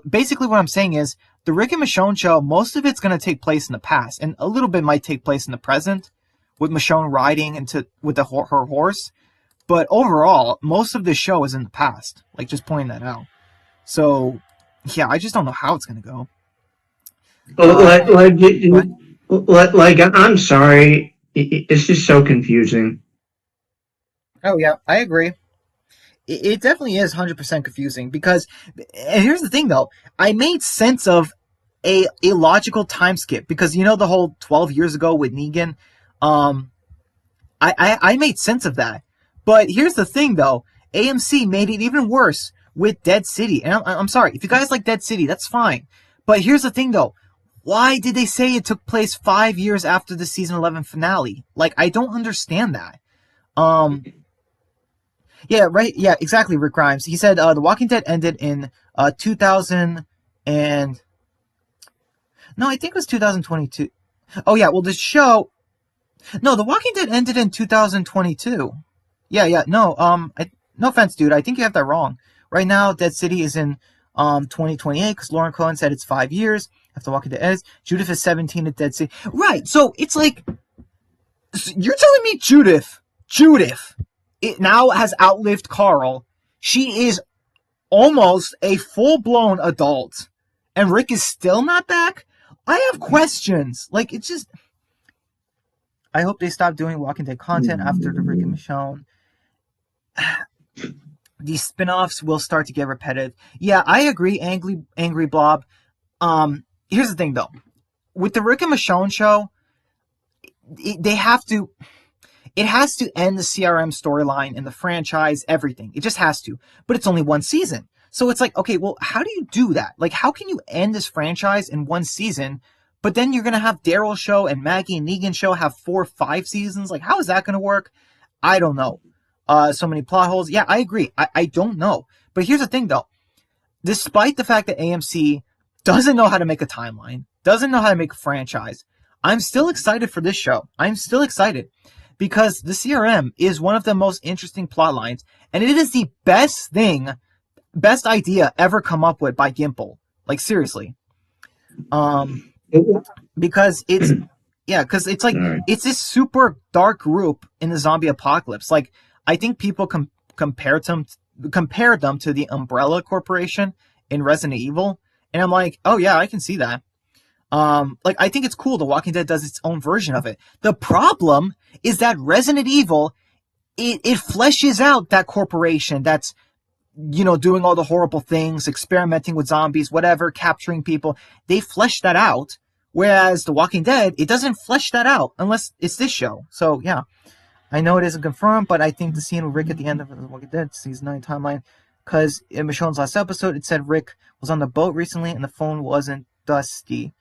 basically what I'm saying is, the Rick and Michonne show, most of it's going to take place in the past. And a little bit might take place in the present, with Michonne riding with her horse. But overall, most of the show is in the past. Like, just pointing that out. So, yeah, I just don't know how it's going to go. Like, I'm sorry, it's just so confusing. Oh yeah, I agree. It definitely is 100% confusing, because, and here's the thing though, I made sense of a logical time skip, because you know the whole 12 years ago with Negan, I made sense of that. But here's the thing though, AMC made it even worse with Dead City, and I'm sorry, if you guys like Dead City, that's fine. But here's the thing though, why did they say it took place 5 years after the season 11 finale? Like, I don't understand that. Yeah, right. Yeah, exactly. Rick Grimes. He said The Walking Dead ended in 2000 and no, I think it was 2022. Oh yeah. Well, the show. No, The Walking Dead ended in 2022. Yeah. No. No offense, dude. I think you have that wrong. Right now, Dead City is in 2028, because Lauren Cohen said it's 5 years after Walking Dead ends. Judith is 17 at Dead City. Right. So it's like, you're telling me Judith, it now has outlived Carl. She is almost a full-blown adult, and Rick is still not back? I have questions. Like, it's just, I hope they stop doing Walking Dead content after the Rick and Michonne. These spin-offs will start to get repetitive. Yeah, I agree, Angry Blob. Here's the thing, though. With the Rick and Michonne show, it has to end the CRM storyline and the franchise, everything. It just has to. But it's only one season. So it's like, okay, well, how do you do that? Like, how can you end this franchise in one season, but then you're going to have Daryl's show and Maggie and Negan's show have 4 or 5 seasons? Like, how is that going to work? I don't know. so many plot holes. Yeah, I agree. I don't know. But here's the thing, though. Despite the fact that AMC doesn't know how to make a timeline, doesn't know how to make a franchise, I'm still excited for this show. I'm still excited because the CRM is one of the most interesting plot lines, and it is the best idea ever come up with by Gimple. Like, seriously. Because it's like it's this super dark group in the zombie apocalypse. Like, I think people compared them to the Umbrella Corporation in Resident Evil, and I'm like, oh yeah, I can see that. Like, I think it's cool The Walking Dead does its own version of it. The problem is that Resident Evil, it fleshes out that corporation that's, doing all the horrible things, experimenting with zombies, whatever, capturing people. They flesh that out. Whereas The Walking Dead, it doesn't flesh that out unless it's this show. So, yeah. I know it isn't confirmed, but I think the scene with Rick at the end of The Walking Dead Season 9 timeline, because in Michonne's last episode, it said Rick was on the boat recently and the phone wasn't dusty.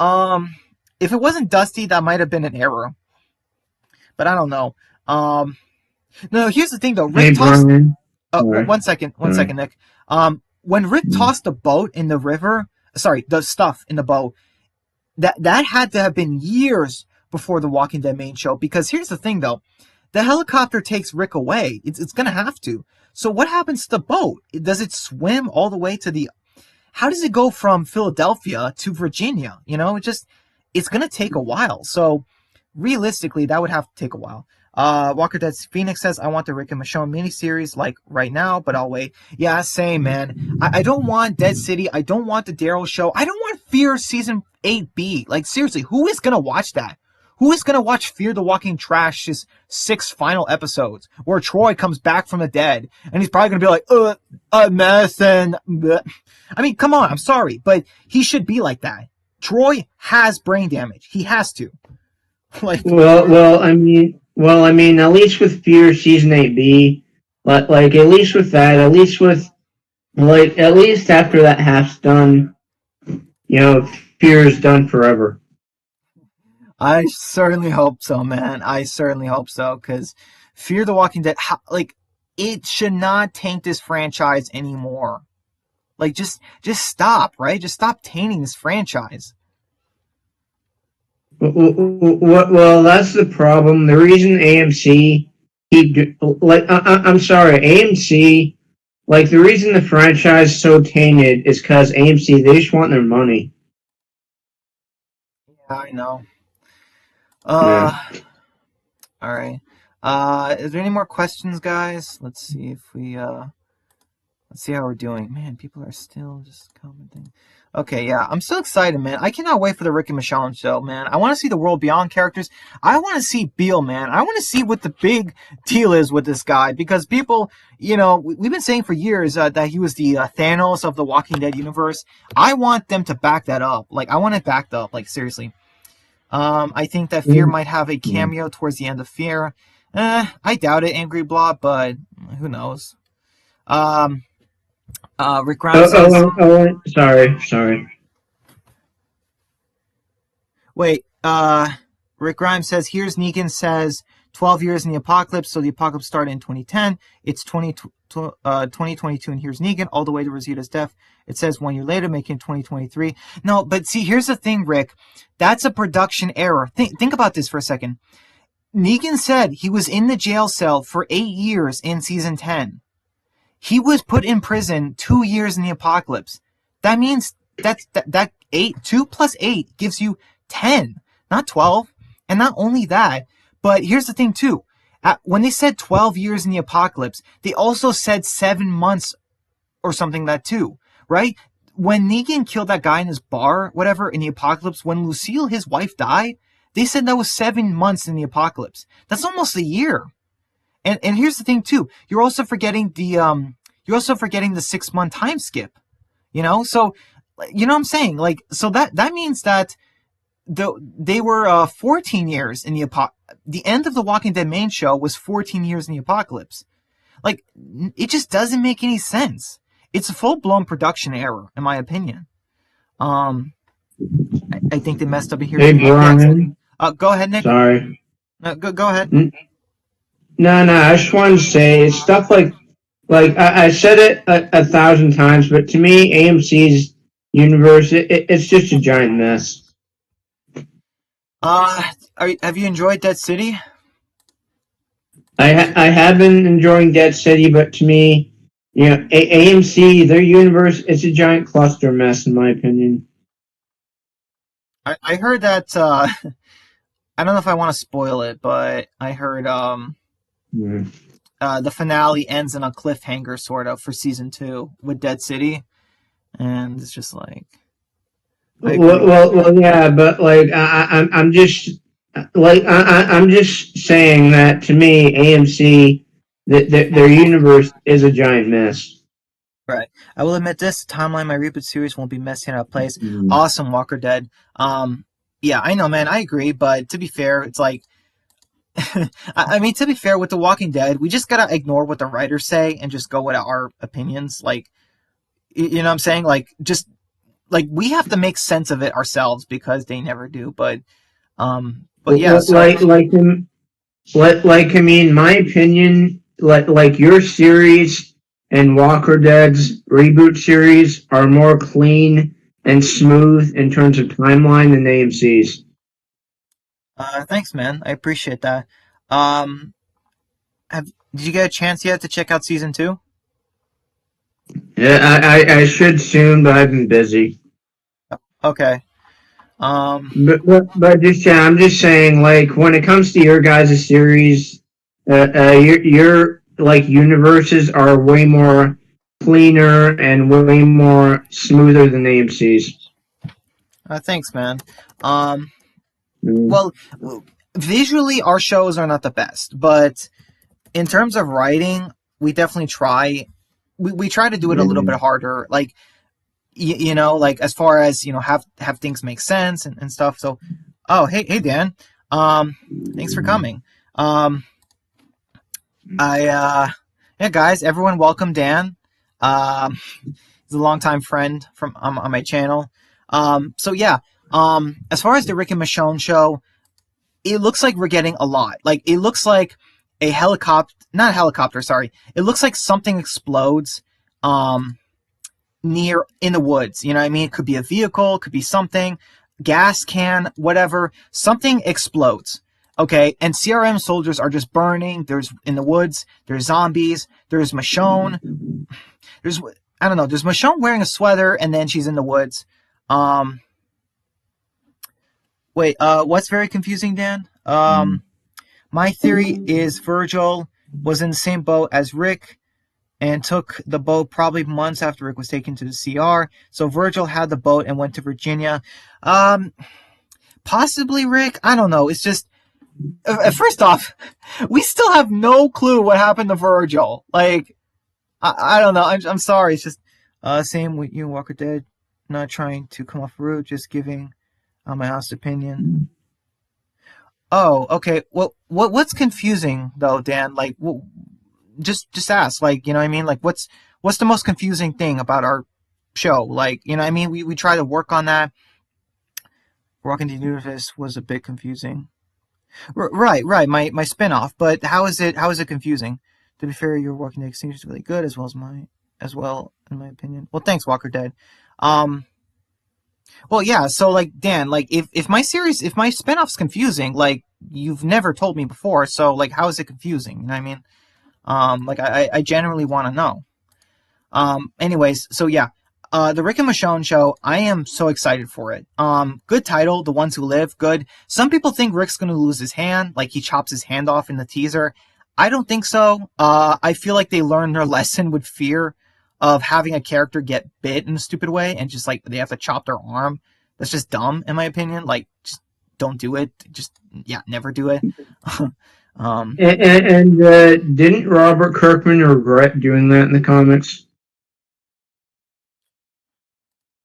If it wasn't dusty, that might have been an error. But I don't know. No, here's the thing, though. Rick tossed... One second, Nick. When Rick tossed the boat in the river... Sorry, the stuff in the boat, that had to have been years before the Walking Dead main show, because here's the thing, though. The helicopter takes Rick away. It's going to have to. So what happens to the boat? Does it swim all the way to the... How does it go from Philadelphia to Virginia? It's going to take a while. So realistically, that would have to take a while. Walker Dead Phoenix says, I want the Rick and Michonne miniseries, like, right now, but I'll wait. Yeah, same, man. I don't want Dead City. I don't want the Daryl show. I don't want Fear Season 8B. Like, seriously, who is gonna watch that? Who is gonna watch Fear the Walking Trash's 6 final episodes, where Troy comes back from the dead, and he's probably gonna be like, mess and... bleh. I mean, come on, I'm sorry, but he should be like that. Troy has brain damage. He has to. Like... Well, I mean, at least with Fear Season 8B, like, at least with that, at least after that half's done, Fear is done forever. I certainly hope so, man. I certainly hope so, because Fear the Walking Dead, it should not taint this franchise anymore. Like, just stop, right? Just stop tainting this franchise. Well, that's the problem. The reason AMC I'm sorry, AMC, like, the reason the franchise is so tainted is because AMC, they just want their money. Yeah, I know. Yeah. All right. Is there any more questions, guys? Let's see if we let's see how we're doing. Man, people are still just commenting. Okay, yeah, I'm so excited, man. I cannot wait for the Rick and Michonne show, man. I want to see the World Beyond characters. I want to see Beale, man. I want to see what the big deal is with this guy, because people, we've been saying for years that he was the Thanos of the Walking Dead universe. I want them to back that up. Like, I want it backed up, like, seriously. I think that Fear might have a cameo towards the end of Fear. I doubt it, Angry Blob, but who knows? Rick Grimes says... Sorry. Wait, Rick Grimes says, here's Negan says, 12 years in the apocalypse, so the apocalypse started in 2010. It's 2022, and here's Negan, all the way to Rosita's death. It says 1 year later, making 2023. No, but see, here's the thing, Rick. That's a production error. Think about this for a second. Negan said he was in the jail cell for 8 years in season 10. He was put in prison 2 years in the apocalypse. That means that 2 plus 8 gives you 10, not 12. And not only that, but here's the thing too. When they said 12 years in the apocalypse, they also said 7 months or something like that too, right? When Negan killed that guy in his bar, whatever, in the apocalypse, when Lucille, his wife, died, they said that was 7 months in the apocalypse. That's almost a year. And here's the thing too. You're also forgetting the 6-month time skip. So what I'm saying? Like, so that means that they were 14 years in the end of the Walking Dead main show was 14 years in the apocalypse. Like, it just doesn't make any sense. It's a full-blown production error, in my opinion. I think they messed up here. Hey, Brian. Go ahead, Nick. Sorry. No, go ahead. No, no. I just wanted to say it's stuff like I said it a thousand times, but to me, AMC's universe it's just a giant mess. Have you enjoyed Dead City? I have been enjoying Dead City, but to me, AMC their universe it's a giant cluster mess in my opinion. I heard that. I don't know if I want to spoil it, but I heard Mm. the finale ends in a cliffhanger, sort of, for season 2 with Dead City, and it's just like I agree. Well, yeah, but like I'm just I'm just saying that to me, AMC their universe is a giant mess. Right. I will admit this: the timeline, my reboot series won't be messy out of place. Mm. Awesome, Walker Dead. Yeah, I know, man. I agree, but to be fair, it's like, I mean, to be fair, with The Walking Dead, we just gotta ignore what the writers say and just go with our opinions. Like, you know what I'm saying? Like, just like we have to make sense of it ourselves because they never do. But yeah. So Like I mean, my opinion, like your series and Walker Dead's reboot series are more clean and smooth in terms of timeline than AMC's. thanks, man. I appreciate that. Um, did you get a chance yet to check out season 2? Yeah, I should soon, but I've been busy. Okay. Um, But just yeah, I'm just saying, like when it comes to your guys' series, your like universes are way more cleaner and way more smoother than AMC's. thanks, man. Um, well, visually, our shows are not the best, but in terms of writing, we definitely try. We try to do it a little bit harder. Like, you know, like as far as, have things make sense and stuff. So, oh, hey Dan, um, thanks for coming. Um, yeah, guys, everyone, welcome Dan. He's a longtime friend from on my channel. So yeah, as far as the Rick and Michonne show, it looks like we're getting a lot. Like, it looks like a helicopter, not a helicopter, sorry. It looks like something explodes, near in the woods. You know what I mean? It could be a vehicle, could be something, gas can, whatever. Something explodes. Okay, and CRM soldiers are just burning. There's in the woods. There's zombies. There's Michonne. There's, I don't know. There's Michonne wearing a sweater, and then she's in the woods. Um, wait. What's very confusing, Dan? My theory is Virgil was in the same boat as Rick and took the boat probably months after Rick was taken to the CR. So Virgil had the boat and went to Virginia. Possibly Rick. I don't know. It's just, first off, we still have no clue what happened to Virgil. Like, I don't know. I'm sorry. It's just, same with you, Walker Dead. Not trying to come off rude, just giving my honest opinion. Oh, okay. Well, what's confusing though, Dan? Like, just ask. Like, you know what I mean? Like, what's the most confusing thing about our show? Like, you know what I mean? We try to work on that. Walking the Universe was a bit confusing. Right. My spinoff. But how is it confusing? To be fair, your Walking Dead Extinction is really good, as well in my opinion. Well, thanks, Walker Dead. Well, yeah. So, like, Dan, like, if my spinoff's confusing, like, you've never told me before. So, like, how is it confusing? You know what I mean? Like, I genuinely want to know. Anyways, so yeah, the Rick and Michonne show, I am so excited for it. Good title, The Ones Who Live, good. Some people think Rick's gonna lose his hand, like he chops his hand off in the teaser. I don't think so. I feel like they learned their lesson with Fear of having a character get bit in a stupid way and just, like, they have to chop their arm. That's just dumb, in my opinion. Like, just don't do it. Just, yeah, never do it. And didn't Robert Kirkman regret doing that in the comics?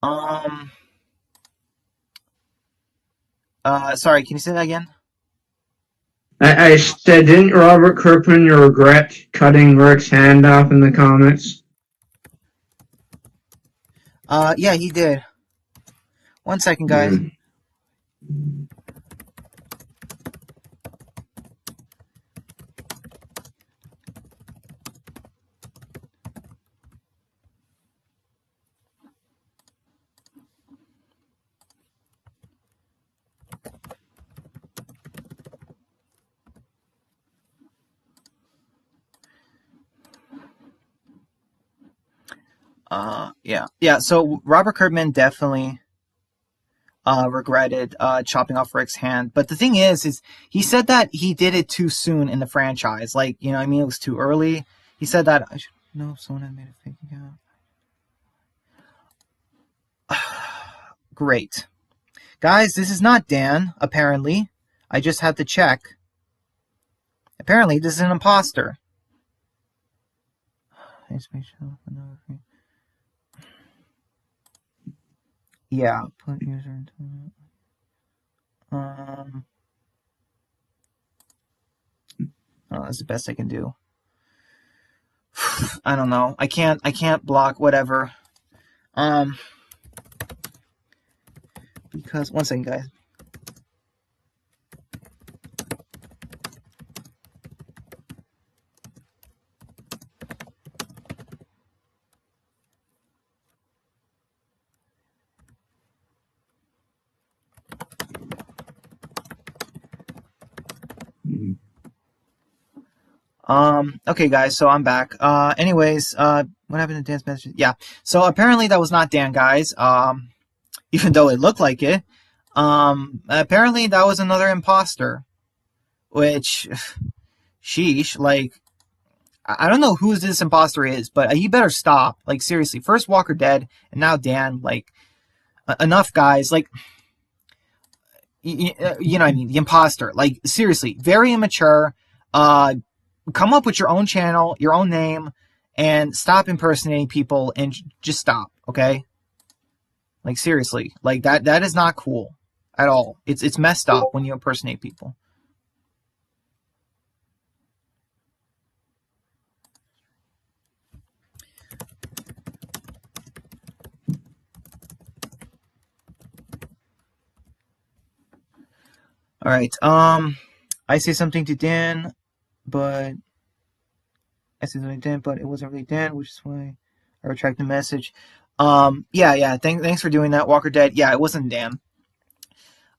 Um, sorry, can you say that again? I said, didn't Robert Kirkman regret cutting Rick's hand off in the comics? Yeah, he did. 1 second, guys. Yeah. So Robert Kirkman definitely regretted chopping off Rick's hand. But the thing is he said that he did it too soon in the franchise. Like, you know what I mean? It was too early. He said that I should know if someone had made a fake account. Great. Guys, this is not Dan, apparently. I just had to check. Apparently, this is an imposter. Yeah, put user into oh, that's the best I can do. I don't know. I can't block whatever. Because one second, guys. Okay, guys, so I'm back. Anyways, what happened to Dan's message? Yeah, so apparently that was not Dan, guys. Even though it looked like it. Apparently that was another imposter. Which, sheesh, like, I don't know who this imposter is, but he better stop. Like, seriously, first Walker dead, and now Dan, like, enough, guys. Like, you know what I mean? The imposter. Like, seriously, very immature. Come up with your own channel, your own name, and stop impersonating people and just stop, okay? Like, seriously. Like, that is not cool at all. It's messed up when you impersonate people. All right. I say something to Dan, but it wasn't really Dan, which is why I retract the message. Yeah. Thanks for doing that, Walker Dead. Yeah, it wasn't Dan.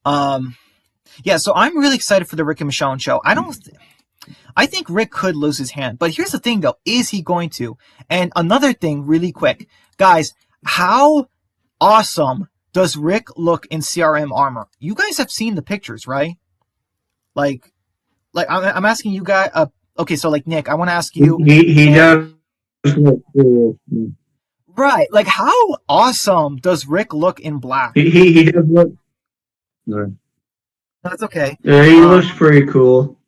Yeah. So I'm really excited for the Rick and Michonne show. I think Rick could lose his hand, but here's the thing, though: is he going to? And another thing, really quick, guys, how awesome does Rick look in CRM armor? You guys have seen the pictures, right? Like I'm asking you guys. Okay, so like Nick, I want to ask you. He does look cool. Right, like how awesome does Rick look in black? He does look. No. That's okay. Yeah, he looks pretty cool.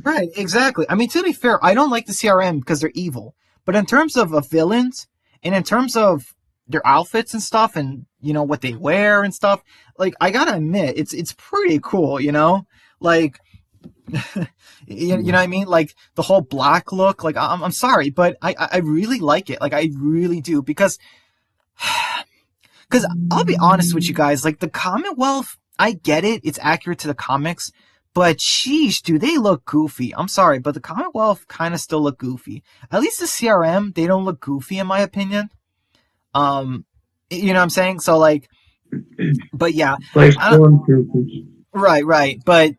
Right, exactly. I mean, to be fair, I don't like the CRM because they're evil. But in terms of villains, and in terms of their outfits and stuff, and you know what they wear and stuff, like I gotta admit, it's pretty cool. You know, like you know what I mean? Like the whole black look. Like I'm sorry, but I really like it. Like I really do because I'll be honest with you guys. Like the Commonwealth, I get it. It's accurate to the comics. But sheesh, do they look goofy? I'm sorry, but the Commonwealth kind of still look goofy. At least the CRM, they don't look goofy in my opinion. You know what I'm saying? So like, but yeah, like stormtroopers. Right. But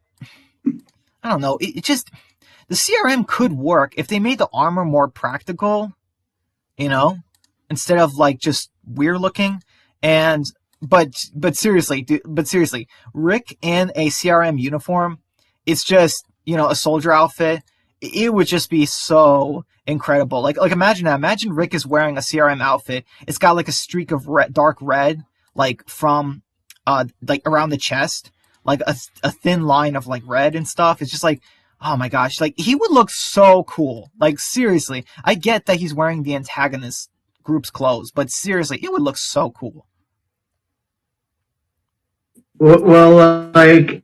I don't know. It just the CRM could work if they made the armor more practical. You know, instead of like just weird looking. And but seriously, Rick in a CRM uniform, it's just, you know, a soldier outfit. It would just be so incredible. Like imagine that. Imagine Rick is wearing a CRM outfit. It's got like a streak of dark red, like from like around the chest, like a thin line of like red and stuff. It's just like, oh my gosh, like he would look so cool. Like seriously, I get that he's wearing the antagonist group's clothes, but seriously, it would look so cool. Well, like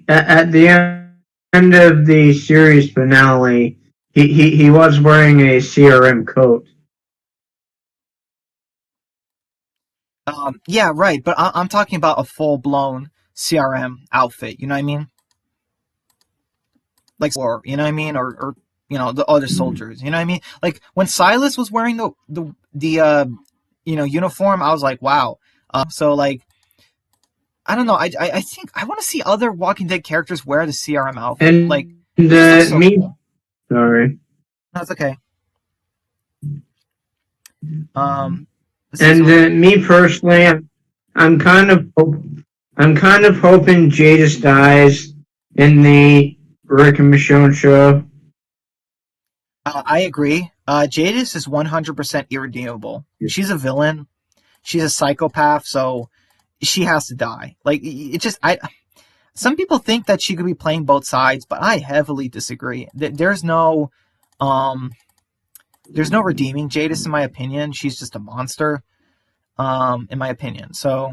at the end of the series finale, he was wearing a CRM coat. Yeah, right. But I'm talking about a full blown CRM outfit. You know what I mean? Like, or you know what I mean, or you know the other soldiers. You know what I mean? Like when Silas was wearing the you know uniform, I was like, wow. So like. I don't know. I think I want to see other Walking Dead characters wear the CRM outfit. And like so cool. Sorry. That's okay. And me personally, I'm kind of hoping Jadis dies in the Rick and Michonne show. I agree. Jadis is 100% irredeemable. She's a villain. She's a psychopath, so she has to die. Like, it just, some people think that she could be playing both sides, but I heavily disagree. There's no redeeming Jadis, in my opinion. She's just a monster, in my opinion. So,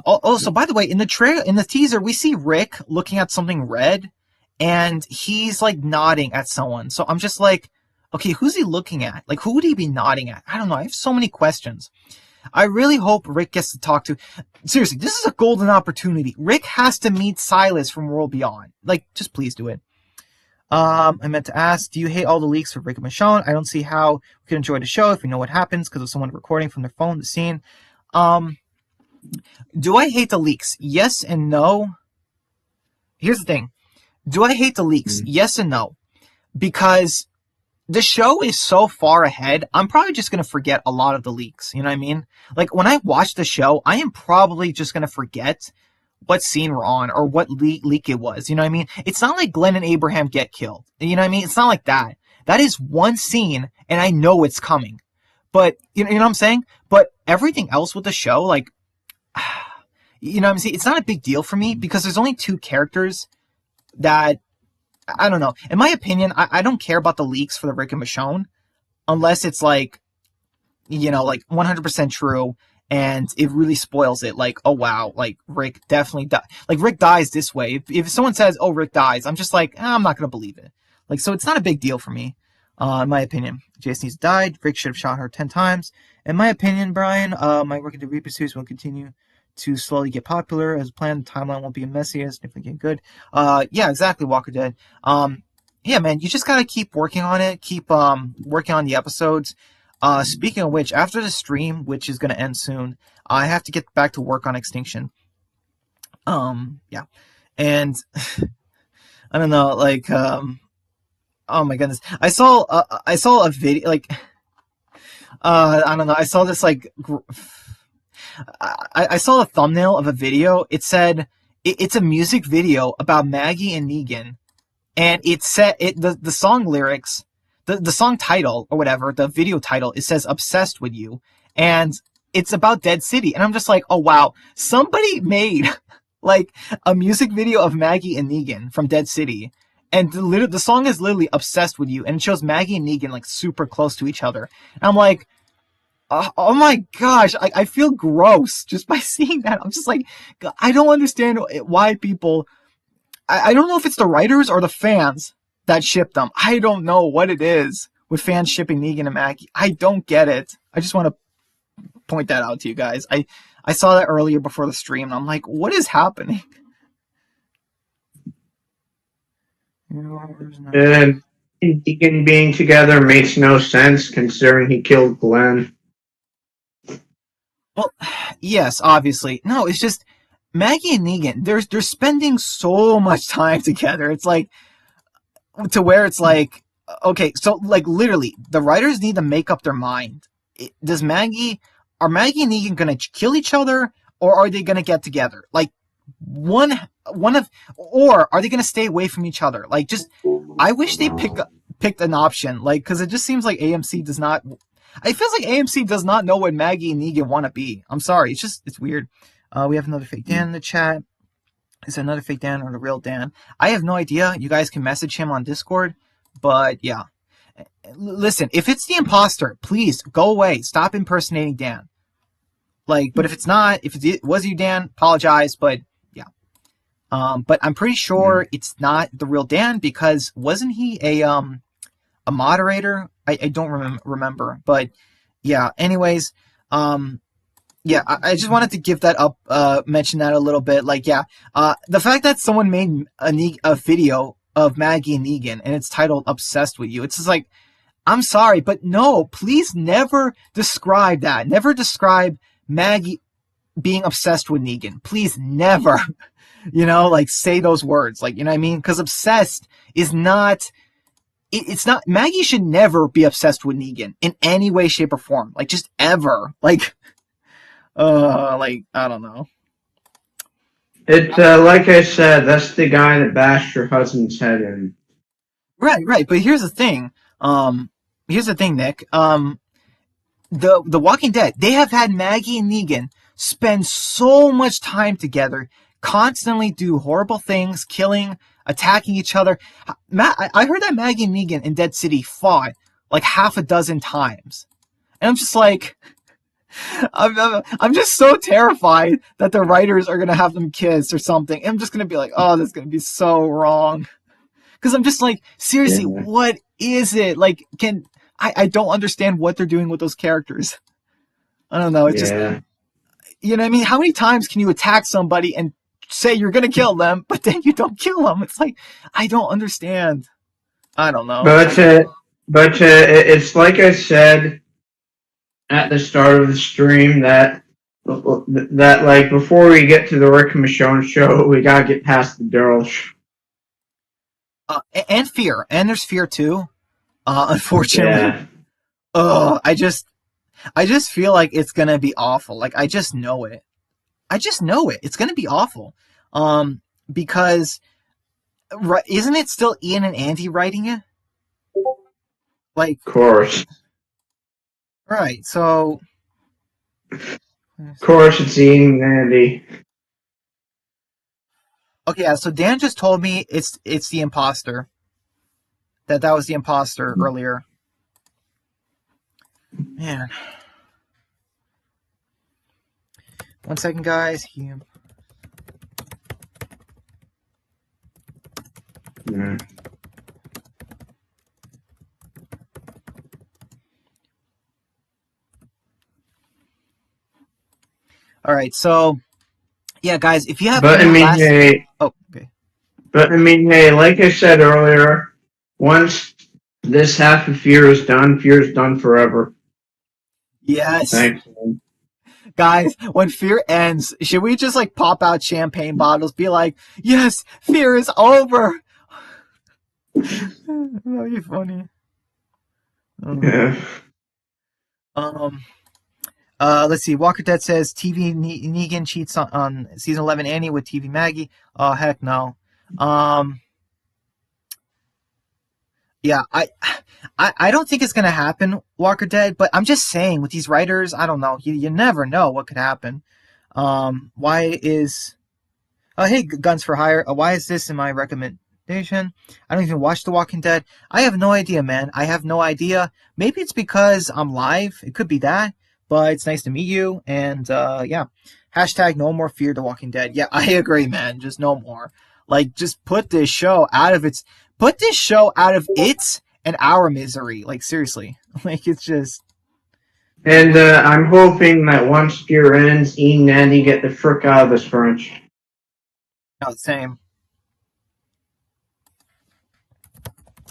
also, by the way, in the teaser, we see Rick looking at something red, and he's like nodding at someone. So I'm just like, okay, who's he looking at? Like, who would he be nodding at? I don't know. I have so many questions. I really hope Rick gets to talk to. Seriously, this is a golden opportunity. Rick has to meet Silas from World Beyond. Like, just please do it. I meant to ask, do you hate all the leaks for Rick and Michonne? I don't see how we can enjoy the show if we know what happens because of someone recording from their phone the scene. Do I hate the leaks? Yes and no. Here's the thing. Do I hate the leaks? Yes and no. Because the show is so far ahead, I'm probably just going to forget a lot of the leaks. You know what I mean? Like, when I watch the show, I am probably just going to forget what scene we're on or what leak it was. You know what I mean? It's not like Glenn and Abraham get killed. You know what I mean? It's not like that. That is one scene, and I know it's coming. But, you know what I'm saying? But everything else with the show, like, you know what I'm saying? It's not a big deal for me because there's only two characters that, I don't know. In my opinion, I don't care about the leaks for the Rick and Michonne unless it's like, you know, like 100% true and it really spoils it. Like, oh wow, like Rick definitely died. Like, Rick dies this way. If someone says, oh, Rick dies, I'm just like, I'm not going to believe it. Like, so it's not a big deal for me, in my opinion. Jason needs died. Rick should have shot her 10 times. In my opinion, Brian, my work into Reaper series will continue to slowly get popular as planned. The timeline won't be messy, as definitely get good. Yeah, exactly, Walker Dead. Yeah, man, you just gotta keep working on it. Keep working on the episodes. Speaking of which, after the stream, which is gonna end soon, I have to get back to work on Extinction. Yeah, and I don't know, like, oh my goodness, I saw a video, like, I don't know, I saw this like. I saw a thumbnail of a video. It said it's a music video about Maggie and Negan, and it said the song lyrics, the song title or whatever, the video title, it says "Obsessed with You," and it's about Dead City. And I'm just like, oh wow, somebody made like a music video of Maggie and Negan from Dead City, and the song is literally "Obsessed with You," and it shows Maggie and Negan like super close to each other. And I'm like, oh my gosh, I feel gross just by seeing that. I'm just like, I don't understand why people, I don't know if it's the writers or the fans that ship them. I don't know what it is with fans shipping Negan and Maggie. I don't get it. I just want to point that out to you guys. I saw that earlier before the stream, and I'm like, what is happening? And Negan being together makes no sense considering he killed Glenn. Well, yes, obviously. No, it's just Maggie and Negan, they're spending so much time together. It's like, to where it's like, okay, so like literally, the writers need to make up their mind. Are Maggie and Negan gonna kill each other, or are they gonna get together? Like, or are they gonna stay away from each other? Like, just, I wish they picked an option, like, because it just seems like AMC does not. It feels like AMC does not know what Maggie and Negan want to be. I'm sorry. It's weird. We have another fake Dan in the chat. Is it another fake Dan or the real Dan? I have no idea. You guys can message him on Discord. But yeah. Listen, if it's the imposter, please go away. Stop impersonating Dan. Like, but if it's not, if it was you, Dan, apologize. But yeah. But I'm pretty sure it's not the real Dan because wasn't he a moderator? I don't remember, but yeah. Anyways, yeah, I just wanted to give that up, mention that a little bit. Like, yeah, the fact that someone made a video of Maggie and Negan and it's titled "Obsessed with You," it's just like, I'm sorry, but no, please never describe that. Never describe Maggie being obsessed with Negan. Please never, like say those words. Like, you know what I mean? Because obsessed is not it's not, Maggie should never be obsessed with Negan in any way, shape, or form. Like, just ever. Like, I don't know. It's like I said, that's the guy that bashed your husband's head in. Right. But here's the thing. Nick. The Walking Dead, they have had Maggie and Negan spend so much time together, constantly do horrible things, killing, attacking each other. I heard that Maggie and Negan in Dead City fought like half a dozen times. And I'm just like, I'm just so terrified that the writers are going to have them kiss or something. I'm just going to be like, oh, this is going to be so wrong. Because I'm just like, seriously, what is it? Like, I don't understand what they're doing with those characters. I don't know. It's just, you know what I mean? How many times can you attack somebody and say you're going to kill them, but then you don't kill them? It's like, I don't understand. I don't know. But it's like I said at the start of the stream that like before we get to the Rick and Michonne show, we gotta get past the Daryl. And fear, and there's fear too. Unfortunately, I just feel like it's gonna be awful. Like, I just know it. It's gonna be awful. Because isn't it still Ian and Andy writing it? Like, of course. Right, so... Of course it's Ian and Andy. Okay, yeah, so Dan just told me it's the imposter. That was the imposter earlier. Man. 1 second, guys. Yeah. All right, so yeah, guys, if you have okay. But I mean, hey, like I said earlier, once this half of Fear is done forever. Yes. Thanks. Guys, when Fear ends, should we just like pop out champagne bottles, be like, yes, Fear is over? That'd be funny. Yeah. Let's see. Walker Dead says TV Negan cheats on season 11 Annie with TV Maggie. Oh, heck no. Yeah, I don't think it's gonna happen, Walker Dead. But I'm just saying, with these writers, I don't know. You never know what could happen. Why is? Oh, hey, Guns for Hire. Why is this in my recommendation? I don't even watch The Walking Dead. I have no idea, man. I have no idea. Maybe it's because I'm live. It could be that. But it's nice to meet you. And yeah, hashtag no more Fear The Walking Dead. Yeah, I agree, man. Just no more. Like, just put this show out of its and our misery. Like, seriously. Like, it's just. And I'm hoping that once Fear ends, Ian and Andy get the frick out of this French. No, same.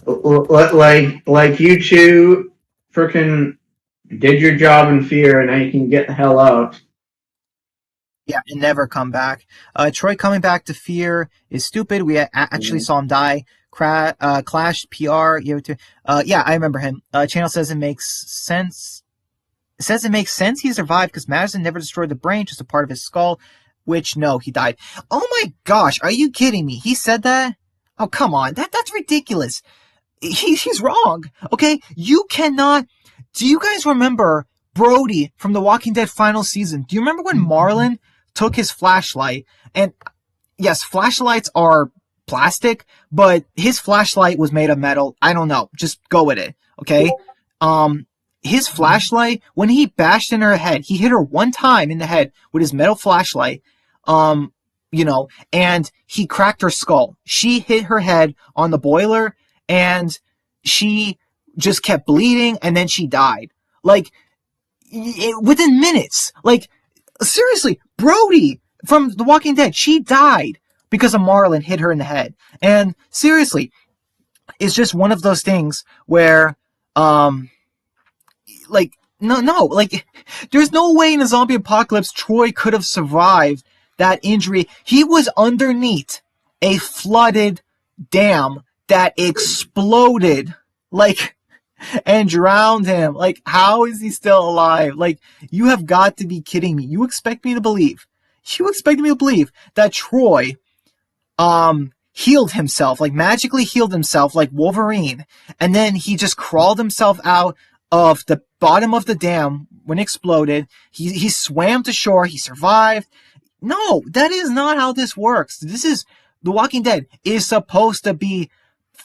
Like you two frickin' did your job in Fear, and now you can get the hell out. Yeah, and never come back. Troy coming back to Fear is stupid. We actually saw him die. Clash PR. Yeah, I remember him. Channel says it makes sense. It says it makes sense he survived because Madison never destroyed the brain, just a part of his skull. Which, no, he died. Oh my gosh, are you kidding me? He said that? Oh, come on. That's ridiculous. He's wrong. Okay? You cannot. Do you guys remember Brody from The Walking Dead final season? Do you remember when Marlon took his flashlight? And yes, flashlights are plastic, but his flashlight was made of metal. I don't know. Just go with it. Okay? His flashlight, when he bashed in her head, he hit her one time in the head with his metal flashlight. And he cracked her skull. She hit her head on the boiler, and she just kept bleeding, and then she died. Like, within minutes. Like, seriously, Brody from The Walking Dead, she died because a Marlin hit her in the head. And seriously, it's just one of those things where, like, no, there's no way in a zombie apocalypse Troy could have survived that injury. He was underneath a flooded dam that exploded Like, and drowned him. Like, how is he still alive? Like, you have got to be kidding me. You expect me to believe that Troy, healed himself, like magically healed himself like Wolverine, and then he just crawled himself out of the bottom of the dam when it exploded. He swam to shore, he survived. No, that is not how this works. This is, The Walking Dead is supposed to be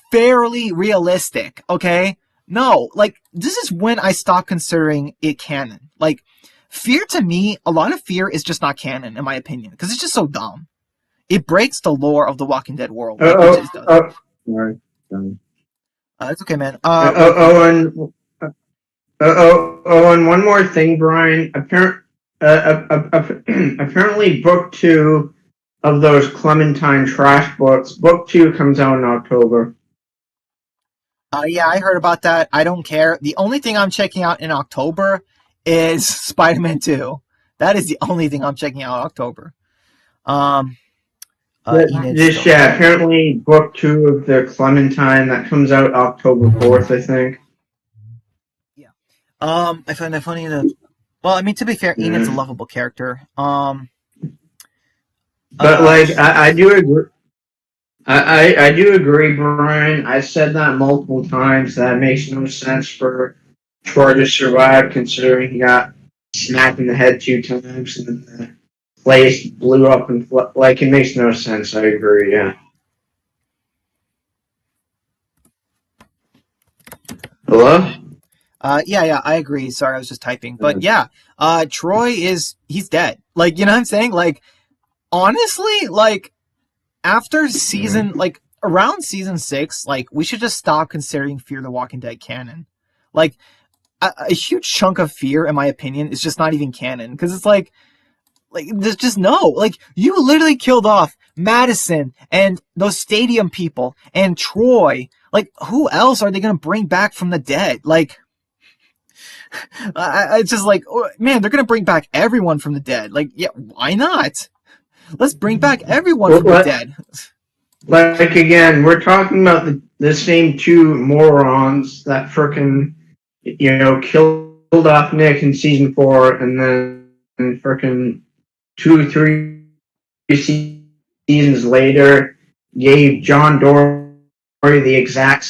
fairly realistic, okay? No, like, this is when I stop considering it canon. Like, fear to me, a lot of fear is just not canon, in my opinion, because it's just so dumb. It breaks the lore of the Walking Dead world. Like, it just does. Sorry. It's okay, man. And one more thing, Brian. Apparently, book 2 of those Clementine trash books. Book 2 comes out in October. Yeah, I heard about that. I don't care. The only thing I'm checking out in October is Spider-Man 2. That is the only thing I'm checking out in October. Apparently, book 2 of the Clementine that comes out October 4th, I think. Yeah. I find that funny that. Well, I mean, to be fair, Enid's a lovable character. But I do agree. I do agree, Brian. I said that multiple times. That makes no sense for Troy to survive, considering he got smacked in the head 2 times and then the place blew up and like it makes no sense. I agree. Yeah. Hello. Yeah, I agree. Sorry, I was just typing. But yeah, Troy he's dead. Like, you know what I'm saying? Like, honestly, like, after season, like, around season 6, like, we should just stop considering Fear the Walking Dead canon. Like, a huge chunk of Fear, in my opinion, is just not even canon. Because it's like, there's just no. Like, you literally killed off Madison and those stadium people and Troy. Like, who else are they going to bring back from the dead? Like, it's just like, man, they're going to bring back everyone from the dead. Like, yeah, why not? Let's bring back everyone from the dead. Like, again, we're talking about the same 2 morons that frickin', killed off Nick in season 4 and then frickin' 2-3 seasons later gave John Dory the exact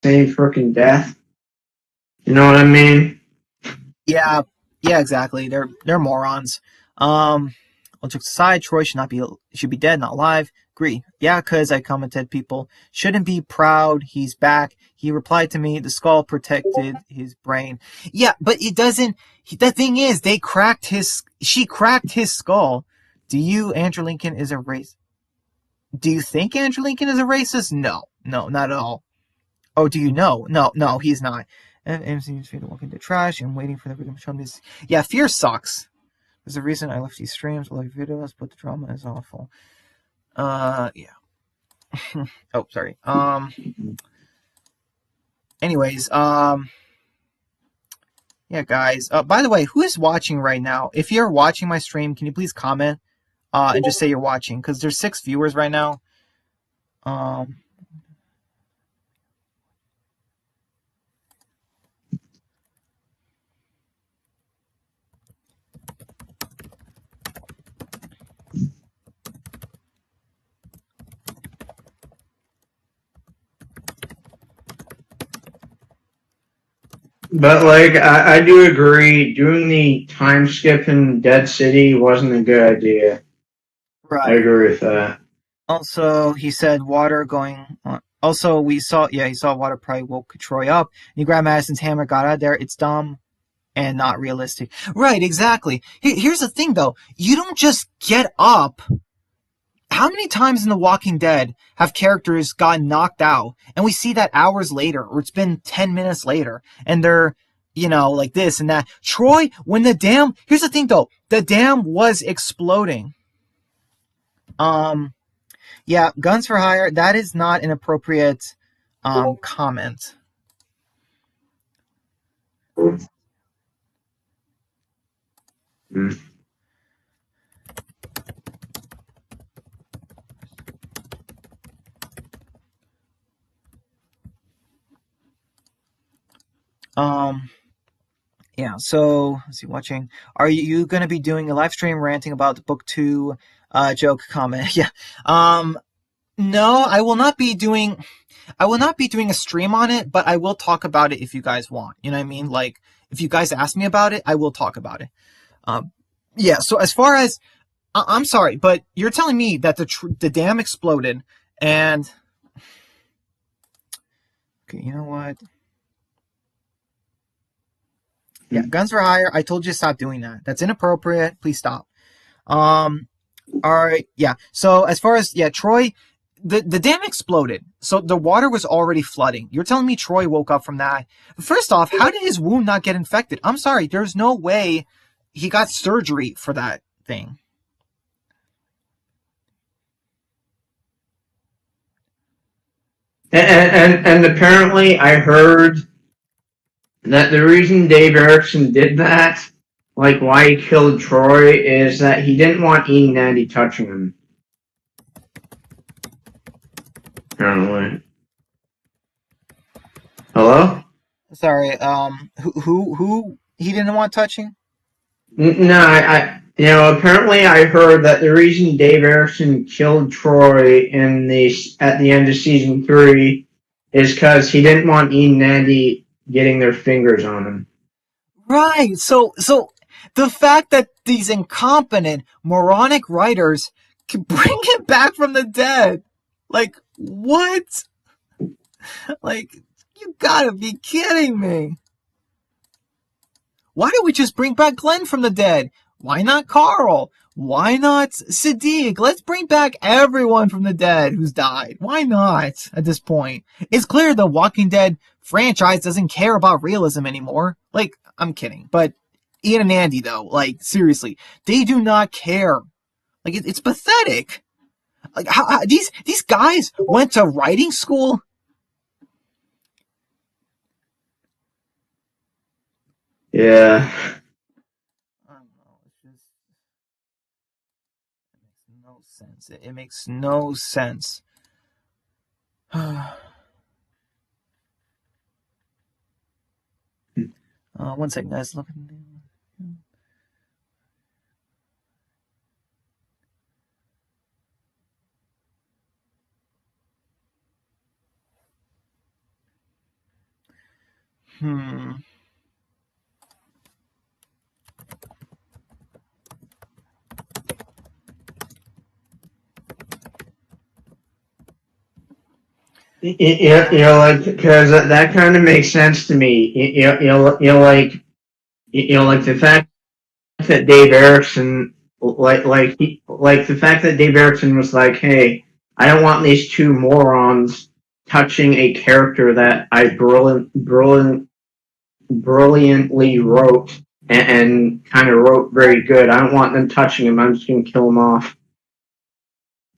same frickin' death. You know what I mean? Yeah, exactly. They're morons. All jokes aside, Troy should be dead, not alive. Agree. Yeah, because I commented people shouldn't be proud. He's back. He replied to me, the skull protected his brain. Yeah, but it doesn't. The thing is, she cracked his skull. Do you think Andrew Lincoln is a racist? No, not at all. Oh, do you know? No, he's not. And MCU's Fear to Walk into Trash and waiting for the freedom to show this. Yeah, Fear sucks. There's a reason I left these streams, I like videos, but the drama is awful. Yeah. Oh, sorry. Anyways, yeah, guys. By the way, who is watching right now? If you're watching my stream, can you please comment, and just say you're watching? Because there's 6 viewers right now. But, like, I do agree, doing the time skip in Dead City wasn't a good idea. Right. I agree with that. Also, he said water going on. Also, he saw water probably woke Troy up. And he grabbed Madison's hammer, got out of there. It's dumb and not realistic. Right, exactly. Here's the thing, though. You don't just get up. How many times in The Walking Dead have characters gotten knocked out, and we see that hours later, or it's been 10 minutes later, and they're, like this and that. Troy, when here's the thing, though. The dam was exploding. Yeah, guns for hire, that is not an appropriate comment. Yeah, so let's see, watching. Are you going to be doing a live stream ranting about the book 2 joke comment? Yeah. No, I will not be doing a stream on it, but I will talk about it if you guys want. You know what I mean? Like, if you guys ask me about it, I will talk about it. Yeah, so as far as I'm sorry, but you're telling me that the dam exploded and okay, you know what? Yeah, guns for hire. I told you to stop doing that. That's inappropriate. Please stop. All right. Yeah. So as far as Troy, the dam exploded, so the water was already flooding. You're telling me Troy woke up from that? First off, how did his wound not get infected? I'm sorry. There's no way he got surgery for that thing. And apparently, I heard that the reason Dave Erickson did that, like why he killed Troy, is that he didn't want Ian and Andy touching him. Apparently. Hello? Sorry. Who he didn't want touching? No, apparently I heard that the reason Dave Erickson killed Troy at the end of season 3 is because he didn't want Ian and Andy getting their fingers on him. Right. So the fact that these incompetent, moronic writers can bring him back from the dead, like what? Like, you gotta be kidding me. Why don't we just bring back Glenn from the dead? Why not Carl? Why not Sadiq? Let's bring back everyone from the dead who's died. Why not at this point? It's clear the Walking Dead franchise doesn't care about realism anymore. Like, I'm kidding. But Ian and Andy, though, like, seriously, they do not care. Like, it's pathetic. Like, how these guys went to writing school? Yeah. I don't know. It makes no sense. One second, guys. Look. Like because that kind of makes sense to me. Like the fact that Dave Erickson, the fact that Dave Erickson was like, "Hey, I don't want these two morons touching a character that I brilliantly wrote and kind of wrote very good. I don't want them touching him. I'm just gonna kill him off."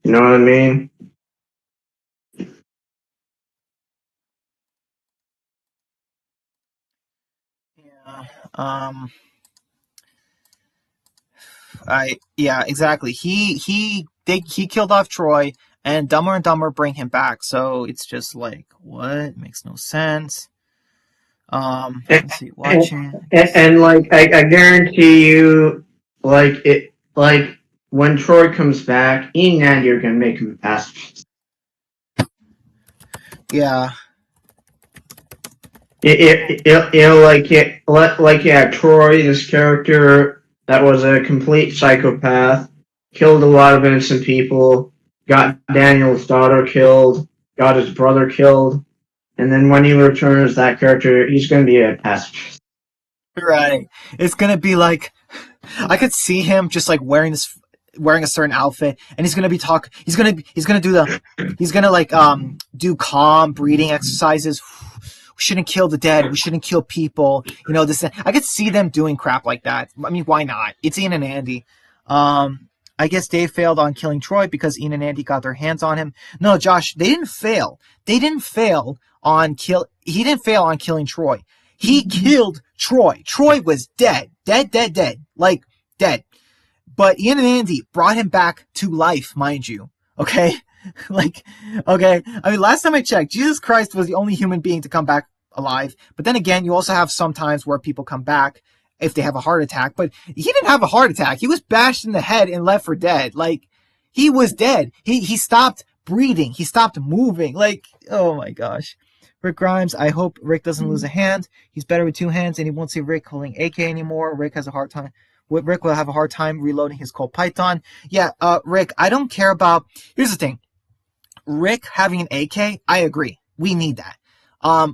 You know what I mean? Yeah. Exactly. He killed off Troy, and Dumber and Dumber bring him back. So it's just like, what? It makes no sense. Let's see, watching. And like I guarantee you, like when Troy comes back, Ian and Andy are gonna make him a pacifist. Yeah. Troy, this character that was a complete psychopath, killed a lot of innocent people, got Daniel's daughter killed, got his brother killed, and then when he returns, that character, he's going to be a pacifist. Right. It's gonna be like, I could see him just like wearing a certain outfit, and he's gonna be do calm breathing exercises. We shouldn't kill the dead. We shouldn't kill people. You know, this. I could see them doing crap like that. I mean, why not? It's Ian and Andy. I guess Dave failed on killing Troy because Ian and Andy got their hands on him. No, Josh, they didn't fail. He didn't fail on killing Troy. He killed Troy. Troy was dead. Like, dead. But Ian and Andy brought him back to life, mind you. Okay? Okay. I mean, last time I checked, Jesus Christ was the only human being to come back alive. But then again, you also have some times where people come back if they have a heart attack. But he didn't have a heart attack. He was bashed in the head and left for dead. Like, he was dead. He stopped breathing. He stopped moving. Like, oh my gosh. Rick Grimes, I hope Rick doesn't lose a hand. He's better with two hands, and he won't see Rick holding AK anymore. Rick has a hard time. Rick will have a hard time reloading his Colt Python. Yeah, Rick, I don't care about... Here's the thing. Rick having an AK, I agree. We need that.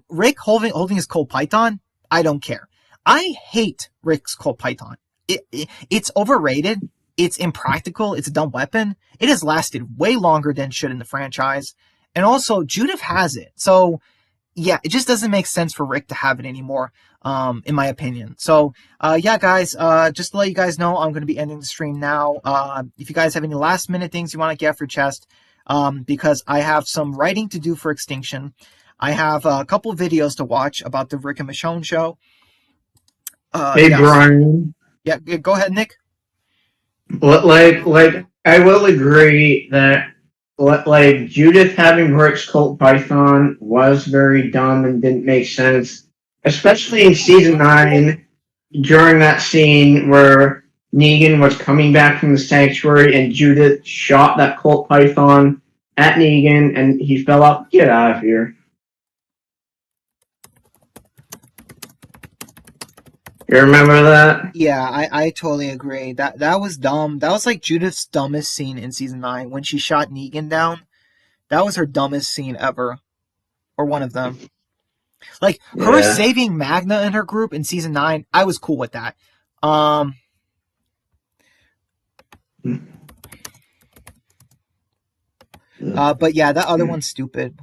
Rick holding his Colt Python, I don't care. I hate Rick's Colt Python. It's overrated. It's impractical. It's a dumb weapon. It has lasted way longer than it should in the franchise. And also, Judith has it. So, yeah, it just doesn't make sense for Rick to have it anymore, in my opinion. So, yeah, guys, just to let you guys know, I'm going to be ending the stream now. If you guys have any last-minute things you want to get off your chest, because I have some writing to do for Extinction. I have a couple videos to watch about the Rick and Michonne show. Hey, yes. Brian. Yeah, go ahead, Nick. Like, I will agree that, like, Judith having Rick's Colt Python was very dumb and didn't make sense, especially in season 9 during that scene where Negan was coming back from the sanctuary and Judith shot that Colt Python at Negan and he fell out. Get out of here. You remember that? Yeah, I totally agree. That was dumb. That was like Judith's dumbest scene in season 9 when she shot Negan down. That was her dumbest scene ever. Or one of them. Like, her saving Magna and her group in season 9, I was cool with that. But yeah, that other one's stupid.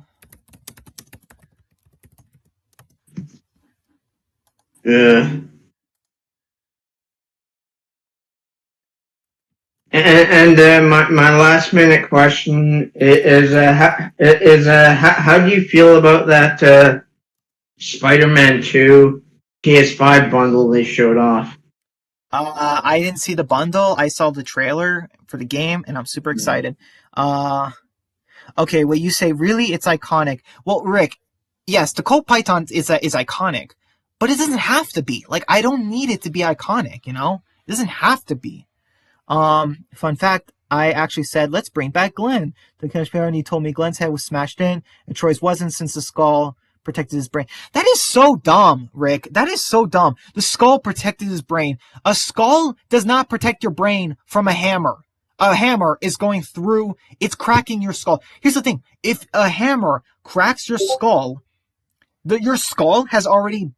Yeah. And my last minute question is how do you feel about that Spider-Man 2 PS5 bundle they showed off? I didn't see the bundle. I saw the trailer for the game, and I'm super excited. Okay, wait, you say really? It's iconic. Well, Rick, yes, the Colt Python is iconic, but it doesn't have to be. Like, I don't need it to be iconic, you know? It doesn't have to be. Fun fact, I actually said, let's bring back Glenn. The conspiracy told me Glenn's head was smashed in, and Troy's wasn't since the skull protected his brain. That is so dumb, Rick. That is so dumb. The skull protected his brain. A skull does not protect your brain from a hammer. A hammer is going through, it's cracking your skull. Here's the thing. If a hammer cracks your skull has already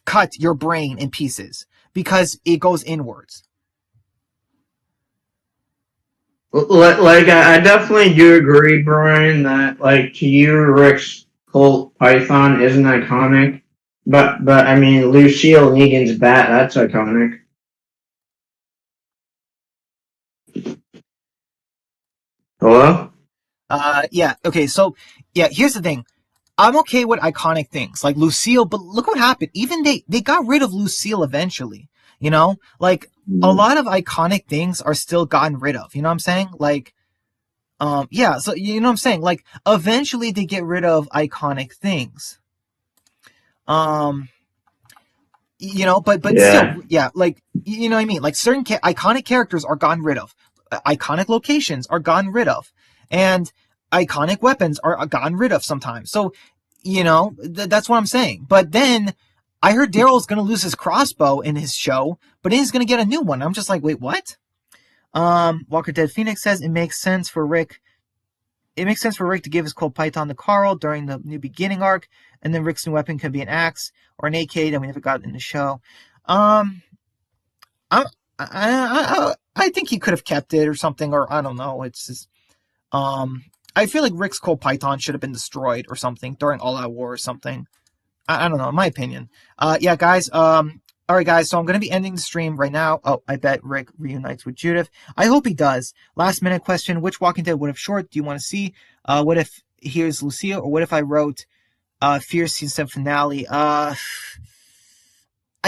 cut your brain in pieces because it goes inwards. Like, I definitely do agree, Brian, that, like, to you, Rick's Colt Python isn't iconic. But I mean, Lucille Negan's bat, that's iconic. Hello? Yeah, okay, so, yeah, here's the thing. I'm okay with iconic things, like Lucille, but look what happened. Even they got rid of Lucille eventually, you know? Like, a lot of iconic things are still gotten rid of, you know what I'm saying? Like, yeah, so, you know what I'm saying? Like, eventually they get rid of iconic things. You know, but still, yeah, like, you know what I mean? Like, certain iconic characters are gotten rid of. Iconic locations are gotten rid of. And iconic weapons are gotten rid of sometimes. So, you know, that's what I'm saying. But then, I heard Daryl's going to lose his crossbow in his show, but he's going to get a new one. I'm just like, wait, what? Walker Dead Phoenix says it makes sense for Rick. It makes sense for Rick to give his Colt Python to Carl during the New Beginning arc, and then Rick's new weapon could be an axe or an AK that we never got in the show. I think he could have kept it or something, or I don't know. It's just, I feel like Rick's Colt Python should have been destroyed or something during All Out War or something. I don't know, in my opinion. Yeah, guys. All right, guys. So I'm going to be ending the stream right now. Oh, I bet Rick reunites with Judith. I hope he does. Last minute question: which Walking Dead What If short do you want to see? What if here's Lucille, or what if I wrote Fierce season 7 finale? I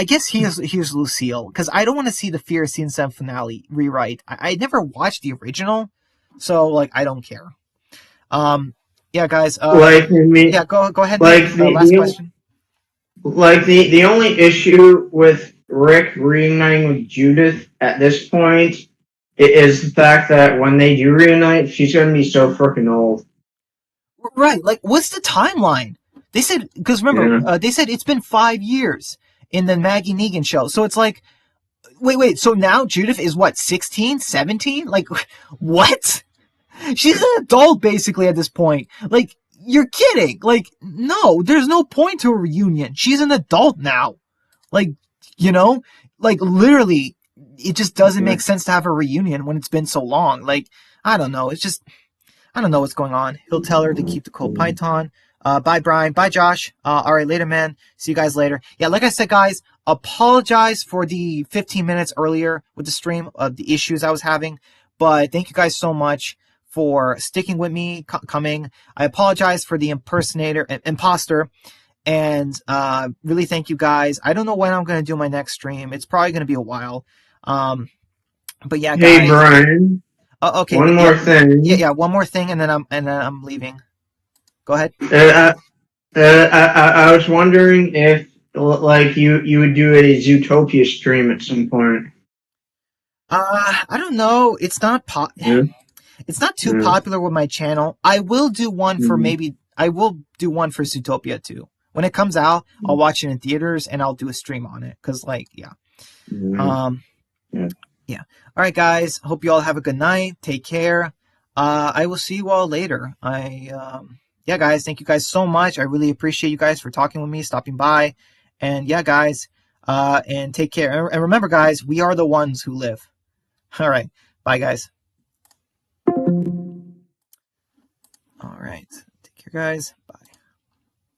guess here's Lucille, because I don't want to see the Fierce season 7 finale rewrite. I never watched the original, so like I don't care. Yeah, guys. Like, yeah, go ahead. Like last question. like the only issue with Rick reuniting with Judith at this point is the fact that when they do reunite, she's gonna be so freaking old. Right. Like, what's the timeline? They said, because remember, Yeah. they said it's been 5 years in the Maggie Negan show. So it's like, wait. So now Judith is what, 16, 17? Like, what? She's an adult basically at this point. Like, you're kidding. Like, no, there's no point to a reunion. She's an adult now. Like, you know, like literally, it just doesn't make sense to have a reunion when it's been so long. Like, I don't know. It's just, I don't know what's going on. He'll tell her to keep the cold python. Bye, Brian. Bye, Josh. All right, later, man. See you guys later. Yeah, like I said, guys, apologize for the 15 minutes earlier with the stream of the issues I was having. But thank you guys so much for sticking with me, coming. I apologize for the imposter. And really thank you guys. I don't know when I'm going to do my next stream. It's probably going to be a while. But yeah, guys. Hey Brian. Okay. One more thing. Yeah. One more thing, and then I'm leaving. Go ahead. I was wondering if like you would do a Zootopia stream at some point. I don't know. It's not It's not too popular with my channel. I will do one for I will do one for Zootopia too. When it comes out, I'll watch it in theaters and I'll do a stream on it. Cause like, yeah. Yeah. All right, guys. Hope you all have a good night. Take care. I will see you all later. Yeah, guys. Thank you guys so much. I really appreciate you guys for talking with me, stopping by. And yeah, guys. And take care. And remember, guys, we are the ones who live. All right. Bye, guys. All right. Take care, guys.